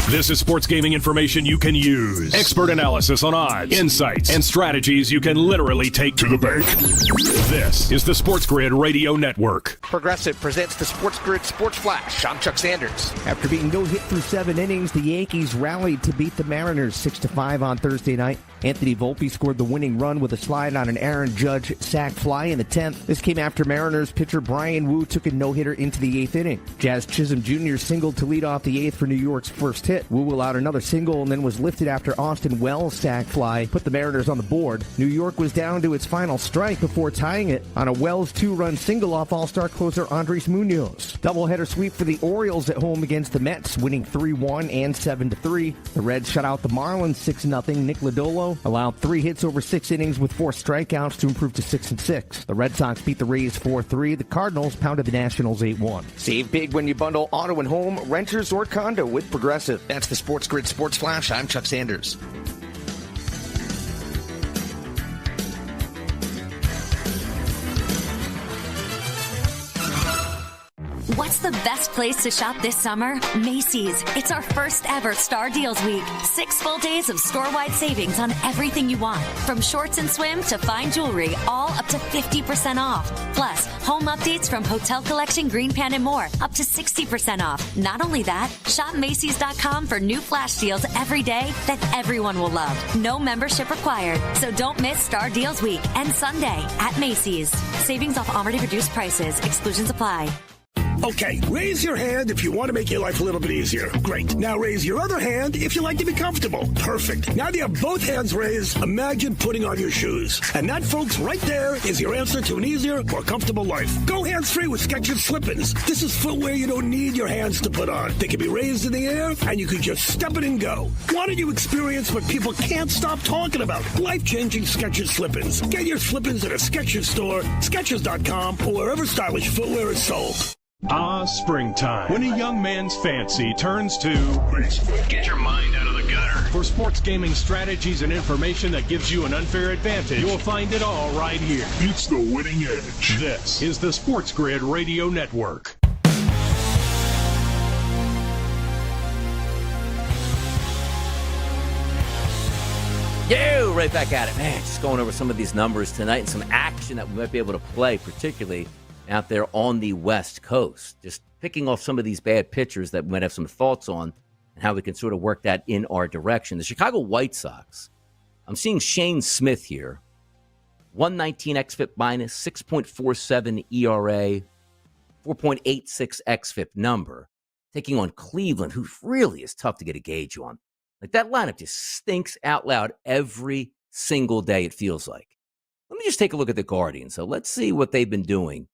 This is sports gaming information you can use. Expert analysis on odds, insights, and strategies you can literally take to the bank. This is the SportsGrid Radio Network. Progressive presents the SportsGrid Sports Flash. I'm Chuck Sanders. After being no hit through 7 innings, the Yankees rallied to beat the Mariners 6-5 on Thursday night. Anthony Volpe scored the winning run with a slide on an Aaron Judge sac fly in the 10th. This came after Mariners pitcher Brian Wu took a no-hitter into the 8th inning. Jazz Chisholm Jr. singled to lead off the 8th for New York's first hit. Wu allowed another single and then was lifted after Austin Wells' sac fly put the Mariners on the board. New York was down to its final strike before tying it on a Wells 2-run single off All-Star closer Andres Munoz. Doubleheader sweep for the Orioles at home against the Mets, winning 3-1 and 7-3. The Reds shut out the Marlins 6-0. Nick Lodolo allowed 3 hits over 6 innings with 4 strikeouts to improve to 6-6. The Red Sox beat the Rays 4-3. The Cardinals pounded the Nationals 8-1. Save big when you bundle auto and home, renters, or condo with Progressive. That's the SportsGrid Sports Flash. I'm Chuck Sanders. What's the best place to shop this summer? Macy's. It's our first ever Star Deals Week. 6 full days of store-wide savings on everything you want. From shorts and swim to fine jewelry, all up to 50% off. Plus, home updates from Hotel Collection, Green Pan, and more, up to 60% off. Not only that, shop Macy's.com for new flash deals every day that everyone will love. No membership required. So don't miss Star Deals Week and Sunday at Macy's. Savings off already reduced prices. Exclusions apply. Okay, raise your hand if you want to make your life a little bit easier. Great. Now raise your other hand if you like to be comfortable. Perfect. Now that you have both hands raised, imagine putting on your shoes. And that, folks, right there is your answer to an easier, more comfortable life. Go hands-free with Skechers Slip-ins. This is footwear you don't need your hands to put on. They can be raised in the air, and you can just step it and go. Why don't you experience what people can't stop talking about? Life-changing Skechers Slip-ins. Get your Slip-ins at a Skechers store, Skechers.com, or wherever stylish footwear is sold. Ah, springtime. When a young man's fancy turns to... Get your mind out of the gutter. For sports gaming strategies and information that gives you an unfair advantage, you'll find it all right here. It's the winning edge. This is the SportsGrid Radio Network. Yeah, right back at it. Man, just going over some of these numbers tonight and some action that we might be able to play, particularly out there on the West Coast. Just picking off some of these bad pitchers that we might have some thoughts on and how we can sort of work that in our direction. The Chicago White Sox, I'm seeing Shane Smith here. 119 xFIP minus, 6.47 ERA, 4.86 xFIP number. taking on Cleveland, who really is tough to get a gauge on. Like, that lineup just stinks out loud every single day, it feels like. Let me just take a look at the Guardians. So let's see what they've been doing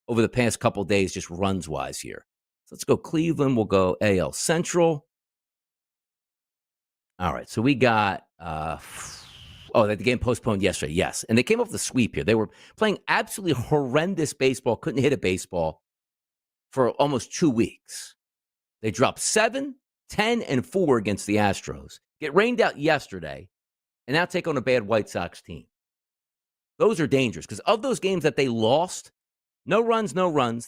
over the past couple days, just runs-wise here. So let's go Cleveland. We'll go AL Central. All right, so we got, the game postponed yesterday, yes. And they came off the sweep here. They were playing absolutely horrendous baseball, couldn't hit a baseball for almost 2 weeks. They dropped 7, 10, and 4 against the Astros. Get rained out yesterday, and now take on a bad White Sox team. Those are dangerous, because of those games that they lost, no runs,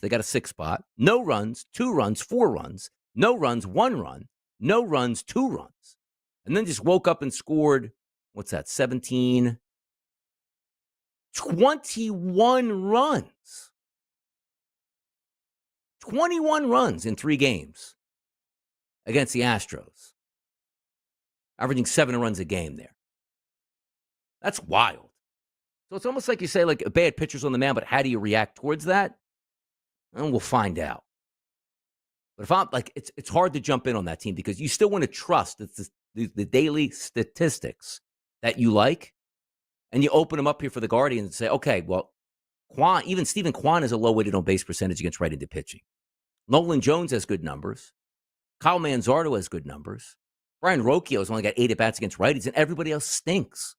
they got a 6 spot. No runs, 2 runs, 4 runs. No runs, 1 run. No runs, 2 runs. And then just woke up and scored, 21 runs. 21 runs in 3 games against the Astros. Averaging 7 runs a game there. That's wild. So it's almost like you say, like, a bad pitcher's on the mound, but how do you react towards that? And we'll find out. But if I'm like, it's hard to jump in on that team because you still want to trust the daily statistics that you like, and you open them up here for the Guardians and say, okay, well, even Stephen Kwan is a low-weighted on-base percentage against right-handed pitching. Nolan Jones has good numbers. Kyle Manzardo has good numbers. Brian Rocchio has only got 8 at-bats against righties, and everybody else stinks.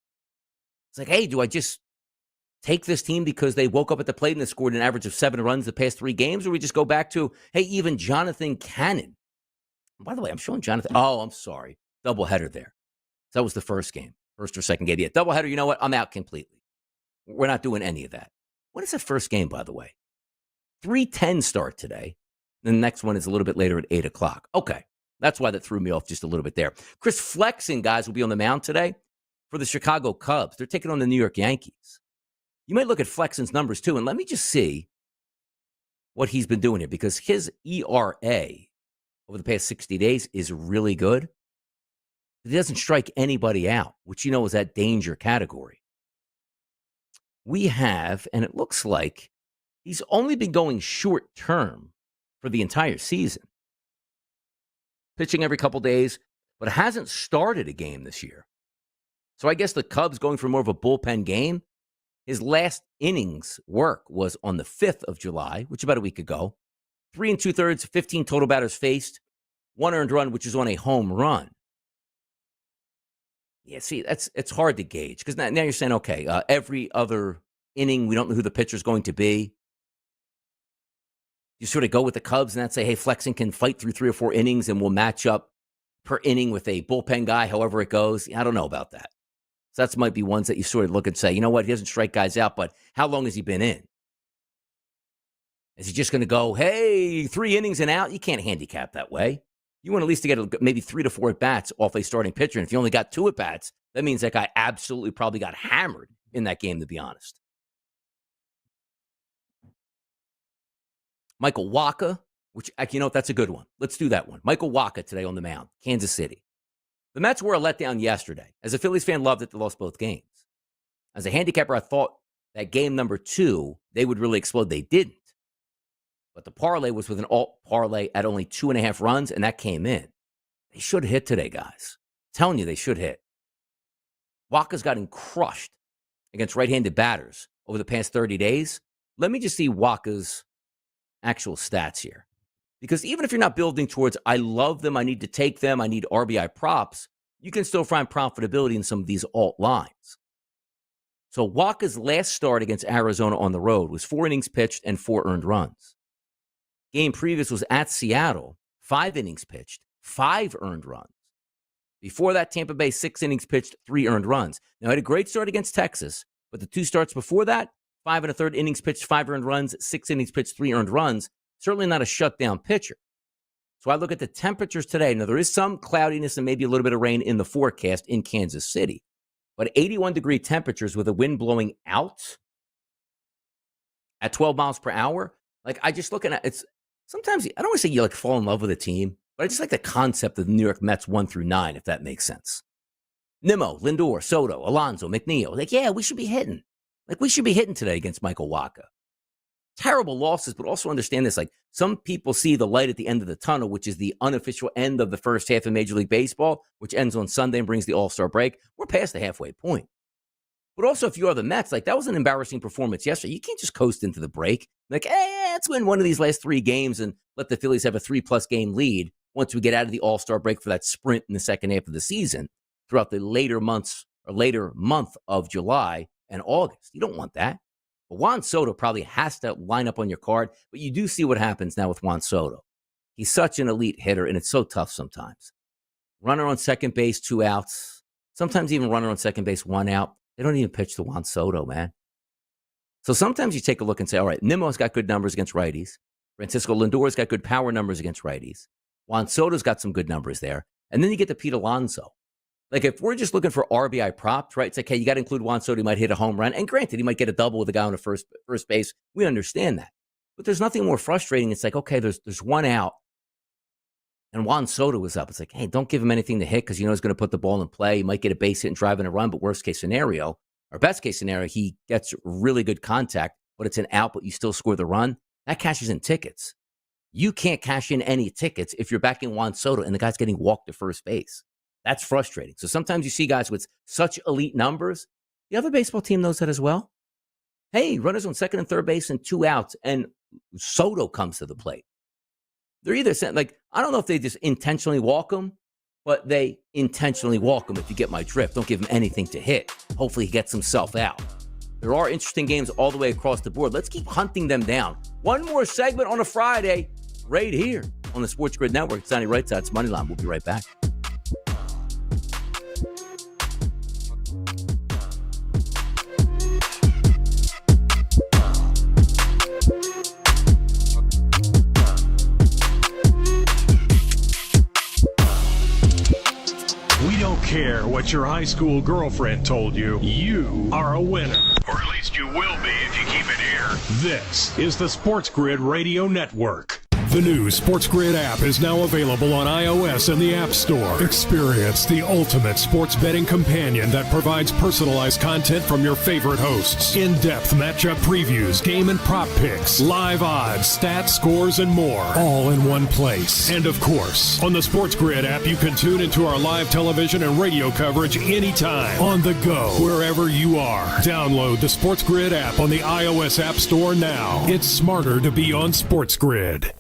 It's like, hey, do I just take this team because they woke up at the plate and they scored an average of 7 runs the past 3 games, or we just go back to, hey, even Jonathan Cannon. By the way, I'm showing Jonathan. Oh, I'm sorry. Doubleheader there. So that was the first game. First or second game. Yeah, doubleheader, you know what? I'm out completely. We're not doing any of that. What is the first game, by the way? 3:10 start today. The next one is a little bit later at 8 o'clock. Okay. That's why that threw me off just a little bit there. Chris Flexen, guys, will be on the mound today for the Chicago Cubs. They're taking on the New York Yankees. You might look at Flexen's numbers, too, and let me just see what he's been doing here, because his ERA over the past 60 days is really good. He doesn't strike anybody out, which, you know, is that danger category. We have, and it looks like he's only been going short term for the entire season. Pitching every couple days, but hasn't started a game this year. So I guess the Cubs going for more of a bullpen game. His last innings work was on the 5th of July, which is about a week ago. 3 2/3, 15 total batters faced, 1 earned run, which is on a home run. Yeah, see, it's hard to gauge because now you're saying, okay, every other inning, we don't know who the pitcher's going to be. You sort of go with the Cubs and say, hey, Flexen can fight through 3 or 4 innings and we'll match up per inning with a bullpen guy, however it goes. I don't know about that. So that might be ones that you sort of look and say, you know what, he doesn't strike guys out, but how long has he been in? Is he just going to go, hey, 3 innings and out? You can't handicap that way. You want at least to get maybe 3 to 4 at-bats off a starting pitcher. And if you only got 2 at-bats, that means that guy absolutely probably got hammered in that game, to be honest. Michael Wacha, which, you know, that's a good one. Let's do that one. Michael Wacha today on the mound, Kansas City. The Mets were a letdown yesterday. As a Phillies fan, loved it. They lost both games. As a handicapper, I thought that game number 2, they would really explode. They didn't. But the parlay was with an alt parlay at only 2.5 runs, and that came in. They should hit today, guys. I'm telling you, they should hit. Wacha's gotten crushed against right-handed batters over the past 30 days. Let me just see Wacha's actual stats here. Because even if you're not building towards, I love them, I need to take them, I need RBI props, you can still find profitability in some of these alt lines. So Wacha's last start against Arizona on the road was 4 innings pitched and 4 earned runs. Game previous was at Seattle, 5 innings pitched, 5 earned runs. Before that, Tampa Bay, 6 innings pitched, 3 earned runs. Now, he had a great start against Texas, but the 2 starts before that, 5 1/3 innings pitched, 5 earned runs, 6 innings pitched, 3 earned runs. Certainly not a shutdown pitcher. So I look at the temperatures today. Now, there is some cloudiness and maybe a little bit of rain in the forecast in Kansas City, but 81-degree temperatures with a wind blowing out at 12 miles per hour. Like, I just looking at it's sometimes I don't want to say you like fall in love with a team, but I just like the concept of the New York Mets 1 through 9, if that makes sense. Nimmo, Lindor, Soto, Alonso, McNeil. Like, yeah, we should be hitting. Like, we should be hitting today against Michael Wacha. terrible losses, but also understand this. Like, some people see the light at the end of the tunnel, which is the unofficial end of the first half of Major League Baseball, which ends on Sunday and brings the All-Star break. We're past the halfway point. But also, if you are the Mets, like, that was an embarrassing performance yesterday. You can't just coast into the break. Like, let's win one of these last 3 games and let the Phillies have a 3+ game lead once we get out of the All-Star break for that sprint in the second half of the season throughout the later month of July and August. You don't want that. But Juan Soto probably has to line up on your card, but you do see what happens now with Juan Soto. He's such an elite hitter, and it's so tough sometimes. Runner on second base, 2 outs. Sometimes even runner on second base, 1 out. They don't even pitch to Juan Soto, man. So sometimes you take a look and say, all right, Nimmo's got good numbers against righties. Francisco Lindor's got good power numbers against righties. Juan Soto's got some good numbers there. And then you get to Pete Alonso. Like, if we're just looking for RBI props, right? It's like, hey, you got to include Juan Soto. He might hit a home run. And granted, he might get a double with a guy on the first base. We understand that. But there's nothing more frustrating. It's like, okay, there's 1 out. And Juan Soto was up. It's like, hey, don't give him anything to hit because you know he's going to put the ball in play. He might get a base hit and drive in a run, but worst case scenario, or best case scenario, he gets really good contact, but it's an out, but you still score the run. That cashes in tickets. You can't cash in any tickets if you're backing Juan Soto and the guy's getting walked to first base. That's frustrating. So sometimes you see guys with such elite numbers. The other baseball team knows that as well. Hey, runners on second and third base and 2 outs, and Soto comes to the plate. They're either saying, like, I don't know if they just intentionally walk him, but they intentionally walk him, if you get my drift. Don't give him anything to hit. Hopefully he gets himself out. There are interesting games all the way across the board. Let's keep hunting them down. One more segment on a Friday right here on the Sports Grid Network. It's Donnie Rightside's Moneyline. We'll be right back. Care what your high school girlfriend told you. You are a winner. Or at least you will be if you keep it here. This is the Sports Grid Radio Network. The new SportsGrid app is now available on iOS and the App Store. Experience the ultimate sports betting companion that provides personalized content from your favorite hosts. In-depth matchup previews, game and prop picks, live odds, stats, scores, and more. All in one place. And of course, on the SportsGrid app, you can tune into our live television and radio coverage anytime. On the go, wherever you are. Download the SportsGrid app on the iOS App Store now. It's smarter to be on SportsGrid.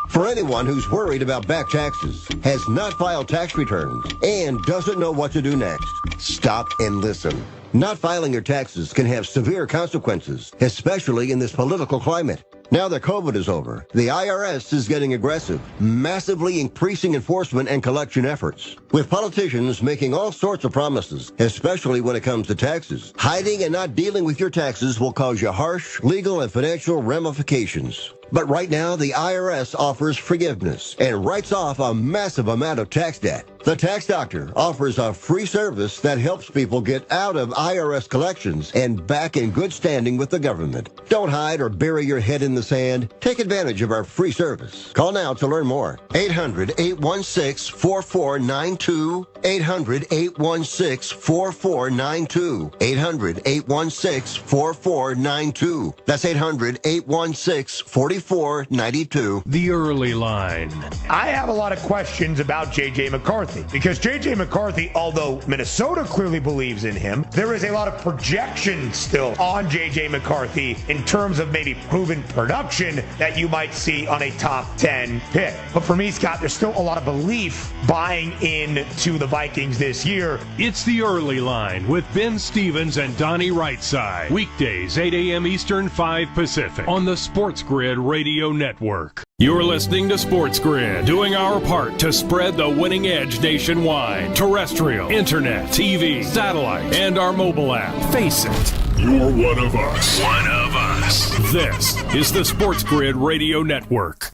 For anyone who's worried about back taxes, has not filed tax returns, and doesn't know what to do next, stop and listen. Not filing your taxes can have severe consequences, especially in this political climate. Now that COVID is over, the IRS is getting aggressive, massively increasing enforcement and collection efforts. With politicians making all sorts of promises, especially when it comes to taxes, hiding and not dealing with your taxes will cause you harsh legal and financial ramifications. But right now, the IRS offers forgiveness and writes off a massive amount of tax debt. The Tax Doctor offers a free service that helps people get out of IRS collections and back in good standing with the government. Don't hide or bury your head in the sand. Take advantage of our free service. Call now to learn more. 800-816-4492. 800-816-4492. 800-816-4492. That's 800-816-4492. The early line. I have a lot of questions about J.J. McCarthy because J.J. McCarthy, although Minnesota clearly believes in him, there is a lot of projection still on J.J. McCarthy in terms of maybe proven production that you might see on a top 10 pick. But for me, Scott, there's still a lot of belief buying into the Vikings this year. It's the early line with Ben Stevens and Donnie Rightside. Weekdays, 8 a.m. Eastern, 5 Pacific on the Sports Grid Radio Network. You're listening to Sports Grid, doing our part to spread the winning edge nationwide. Terrestrial, internet, TV, satellite, and our mobile app. Face it, you're one of us. One of us. This is the Sports Grid Radio Network.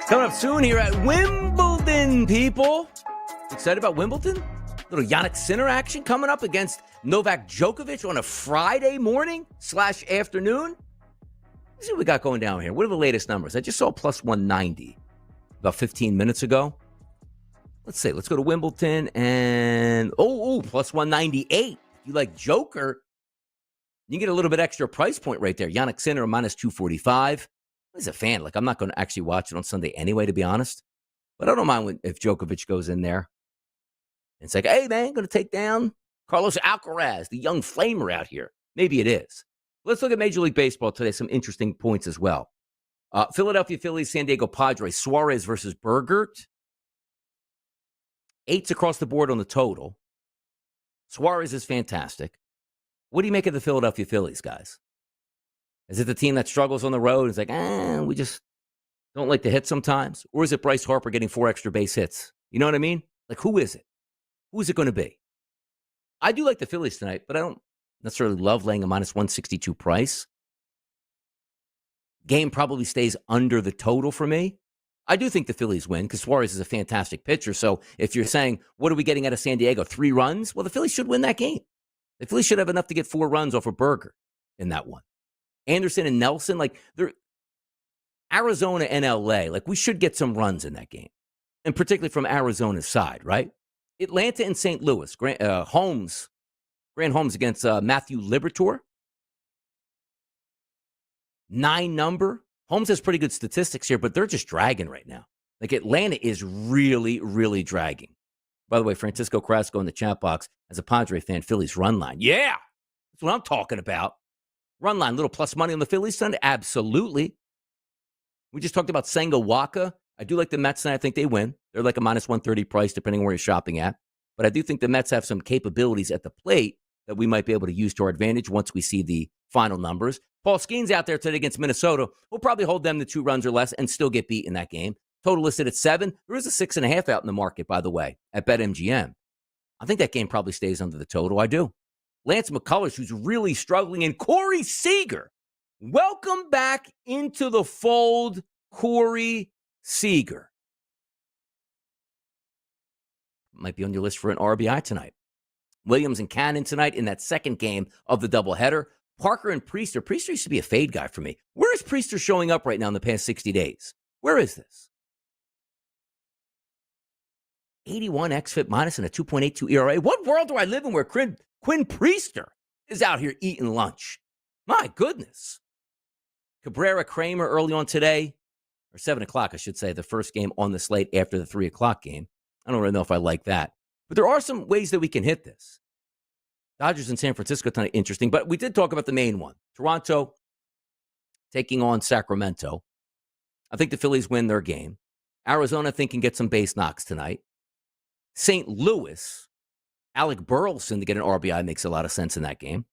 Coming up soon here at Wimbledon, people. Excited about Wimbledon? Little Jannik Sinner action coming up against Novak Djokovic on a Friday morning / afternoon. Let's see what we got going down here. What are the latest numbers? I just saw plus 190 about 15 minutes ago. Let's see. Let's go to Wimbledon and, plus 198. You like Joker, you get a little bit extra price point right there. Yannick Sinner, minus 245. As a fan, I'm not going to actually watch it on Sunday anyway, to be honest. But I don't mind if Djokovic goes in there. It's like, hey, man, going to take down Carlos Alcaraz, the young flamer out here. Maybe it is. Let's look at Major League Baseball today. Some interesting points as well. Philadelphia Phillies, San Diego Padres, Suarez versus Bergert. 8s across the board on the total. Suarez is fantastic. What do you make of the Philadelphia Phillies, guys? Is it the team that struggles on the road? It's like, we just don't like to hit sometimes? Or is it Bryce Harper getting 4 extra base hits? You know what I mean? Who is it? Who is it going to be? I do like the Phillies tonight, but I don't necessarily love laying a minus 162 price. Game probably stays under the total for me. I do think the Phillies win because Suarez is a fantastic pitcher. So if you're saying, what are we getting out of San Diego? 3 runs? Well, the Phillies should win that game. The Phillies should have enough to get 4 runs off of Berger in that one. Anderson and Nelson, they're Arizona and LA, we should get some runs in that game. And particularly from Arizona's side, right? Atlanta and St. Louis, Grant Holmes against Matthew Liberatore. 9 number. Holmes has pretty good statistics here, but they're just dragging right now. Atlanta is really, really dragging. By the way, Francisco Carrasco in the chat box, as a Padre fan, Phillies run line. Yeah, that's what I'm talking about. Run line, little plus money on the Phillies Sunday? Absolutely. We just talked about Senga Waka. I do like the Mets, and I think they win. They're a minus 130 price, depending on where you're shopping at. But I do think the Mets have some capabilities at the plate that we might be able to use to our advantage once we see the final numbers. Paul Skeens out there today against Minnesota. We'll probably hold them to 2 runs or less and still get beat in that game. Total listed at 7. There is a 6.5 out in the market, by the way, at BetMGM. I think that game probably stays under the total. I do. Lance McCullers, who's really struggling, and Corey Seager. Welcome back into the fold, Corey Seager. Might be on your list for an RBI tonight. Williams and Cannon tonight in that second game of the doubleheader. Parker and Priester. Priester used to be a fade guy for me. Where is Priester showing up right now in the past 60 days? Where is this? 81 xFIP minus and a 2.82 ERA. What world do I live in where Quinn Priester is out here eating lunch? My goodness. Cabrera Kramer early on today, or 7 o'clock, I should say, the first game on the slate after the 3 o'clock game. I don't really know if I like that. But there are some ways that we can hit this. Dodgers in San Francisco tonight, interesting. But we did talk about the main one. Toronto taking on Sacramento. I think the Phillies win their game. Arizona, I think, can get some base knocks tonight. St. Louis, Alec Burleson to get an RBI makes a lot of sense in that game,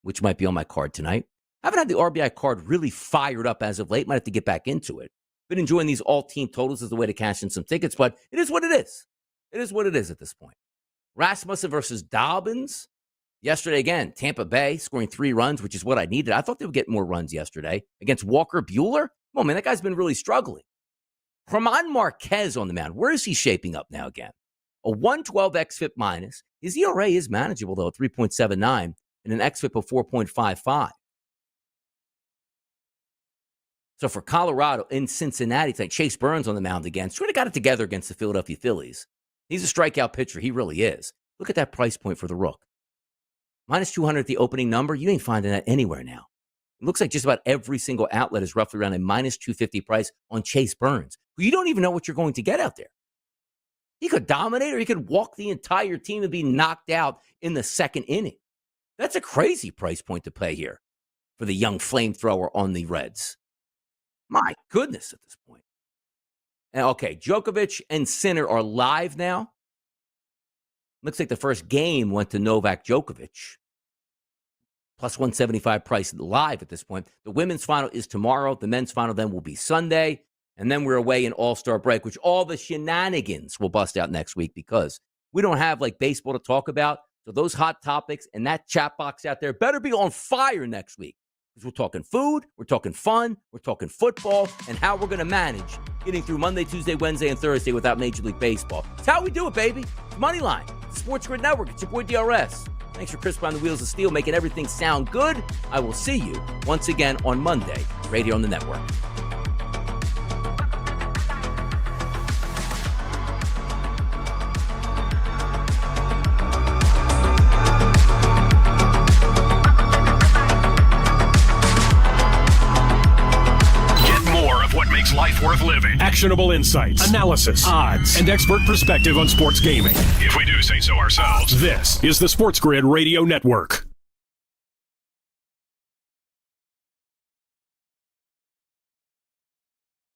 which might be on my card tonight. I haven't had the RBI card really fired up as of late. Might have to get back into it. Been enjoying these all-team totals as a way to cash in some tickets, but it is what it is. It is what it is at this point. Rasmussen versus Dobbins. Yesterday, again, Tampa Bay scoring 3 runs, which is what I needed. I thought they would get more runs yesterday against Walker Buehler. Come on, man, that guy's been really struggling. German Marquez on the mound. Where is he shaping up now again? A 112 xFIP minus. His ERA is manageable, though, at 3.79 and an xFIP of 4.55. So for Colorado in Cincinnati tonight, Chase Burns on the mound again. Sort of got it together against the Philadelphia Phillies. He's a strikeout pitcher. He really is. Look at that price point for the Rook. Minus 200 at the opening number. You ain't finding that anywhere now. It looks like just about every single outlet is roughly around a minus 250 price on Chase Burns, who you don't even know what you're going to get out there. He could dominate or he could walk the entire team and be knocked out in the second inning. That's a crazy price point to pay here for the young flamethrower on the Reds. My goodness at this point. And okay, Djokovic and Sinner are live now. Looks like the first game went to Novak Djokovic. Plus 175 price live at this point. The women's final is tomorrow. The men's final then will be Sunday. And then we're away in All-Star break, which all the shenanigans will bust out next week because we don't have baseball to talk about. So those hot topics and that chat box out there better be on fire next week. Because we're talking food, we're talking fun, we're talking football, and how we're going to manage getting through Monday, Tuesday, Wednesday, and Thursday without Major League Baseball. It's how we do it, baby. It's Moneyline, SportsGrid Network. It's your boy DRS. Thanks for Chris behind the wheels of steel, making everything sound good. I will see you once again on Monday, Radio on the Network. Actionable insights, analysis, odds, and expert perspective on sports gaming. If we do say so ourselves. This is the SportsGrid Radio Network.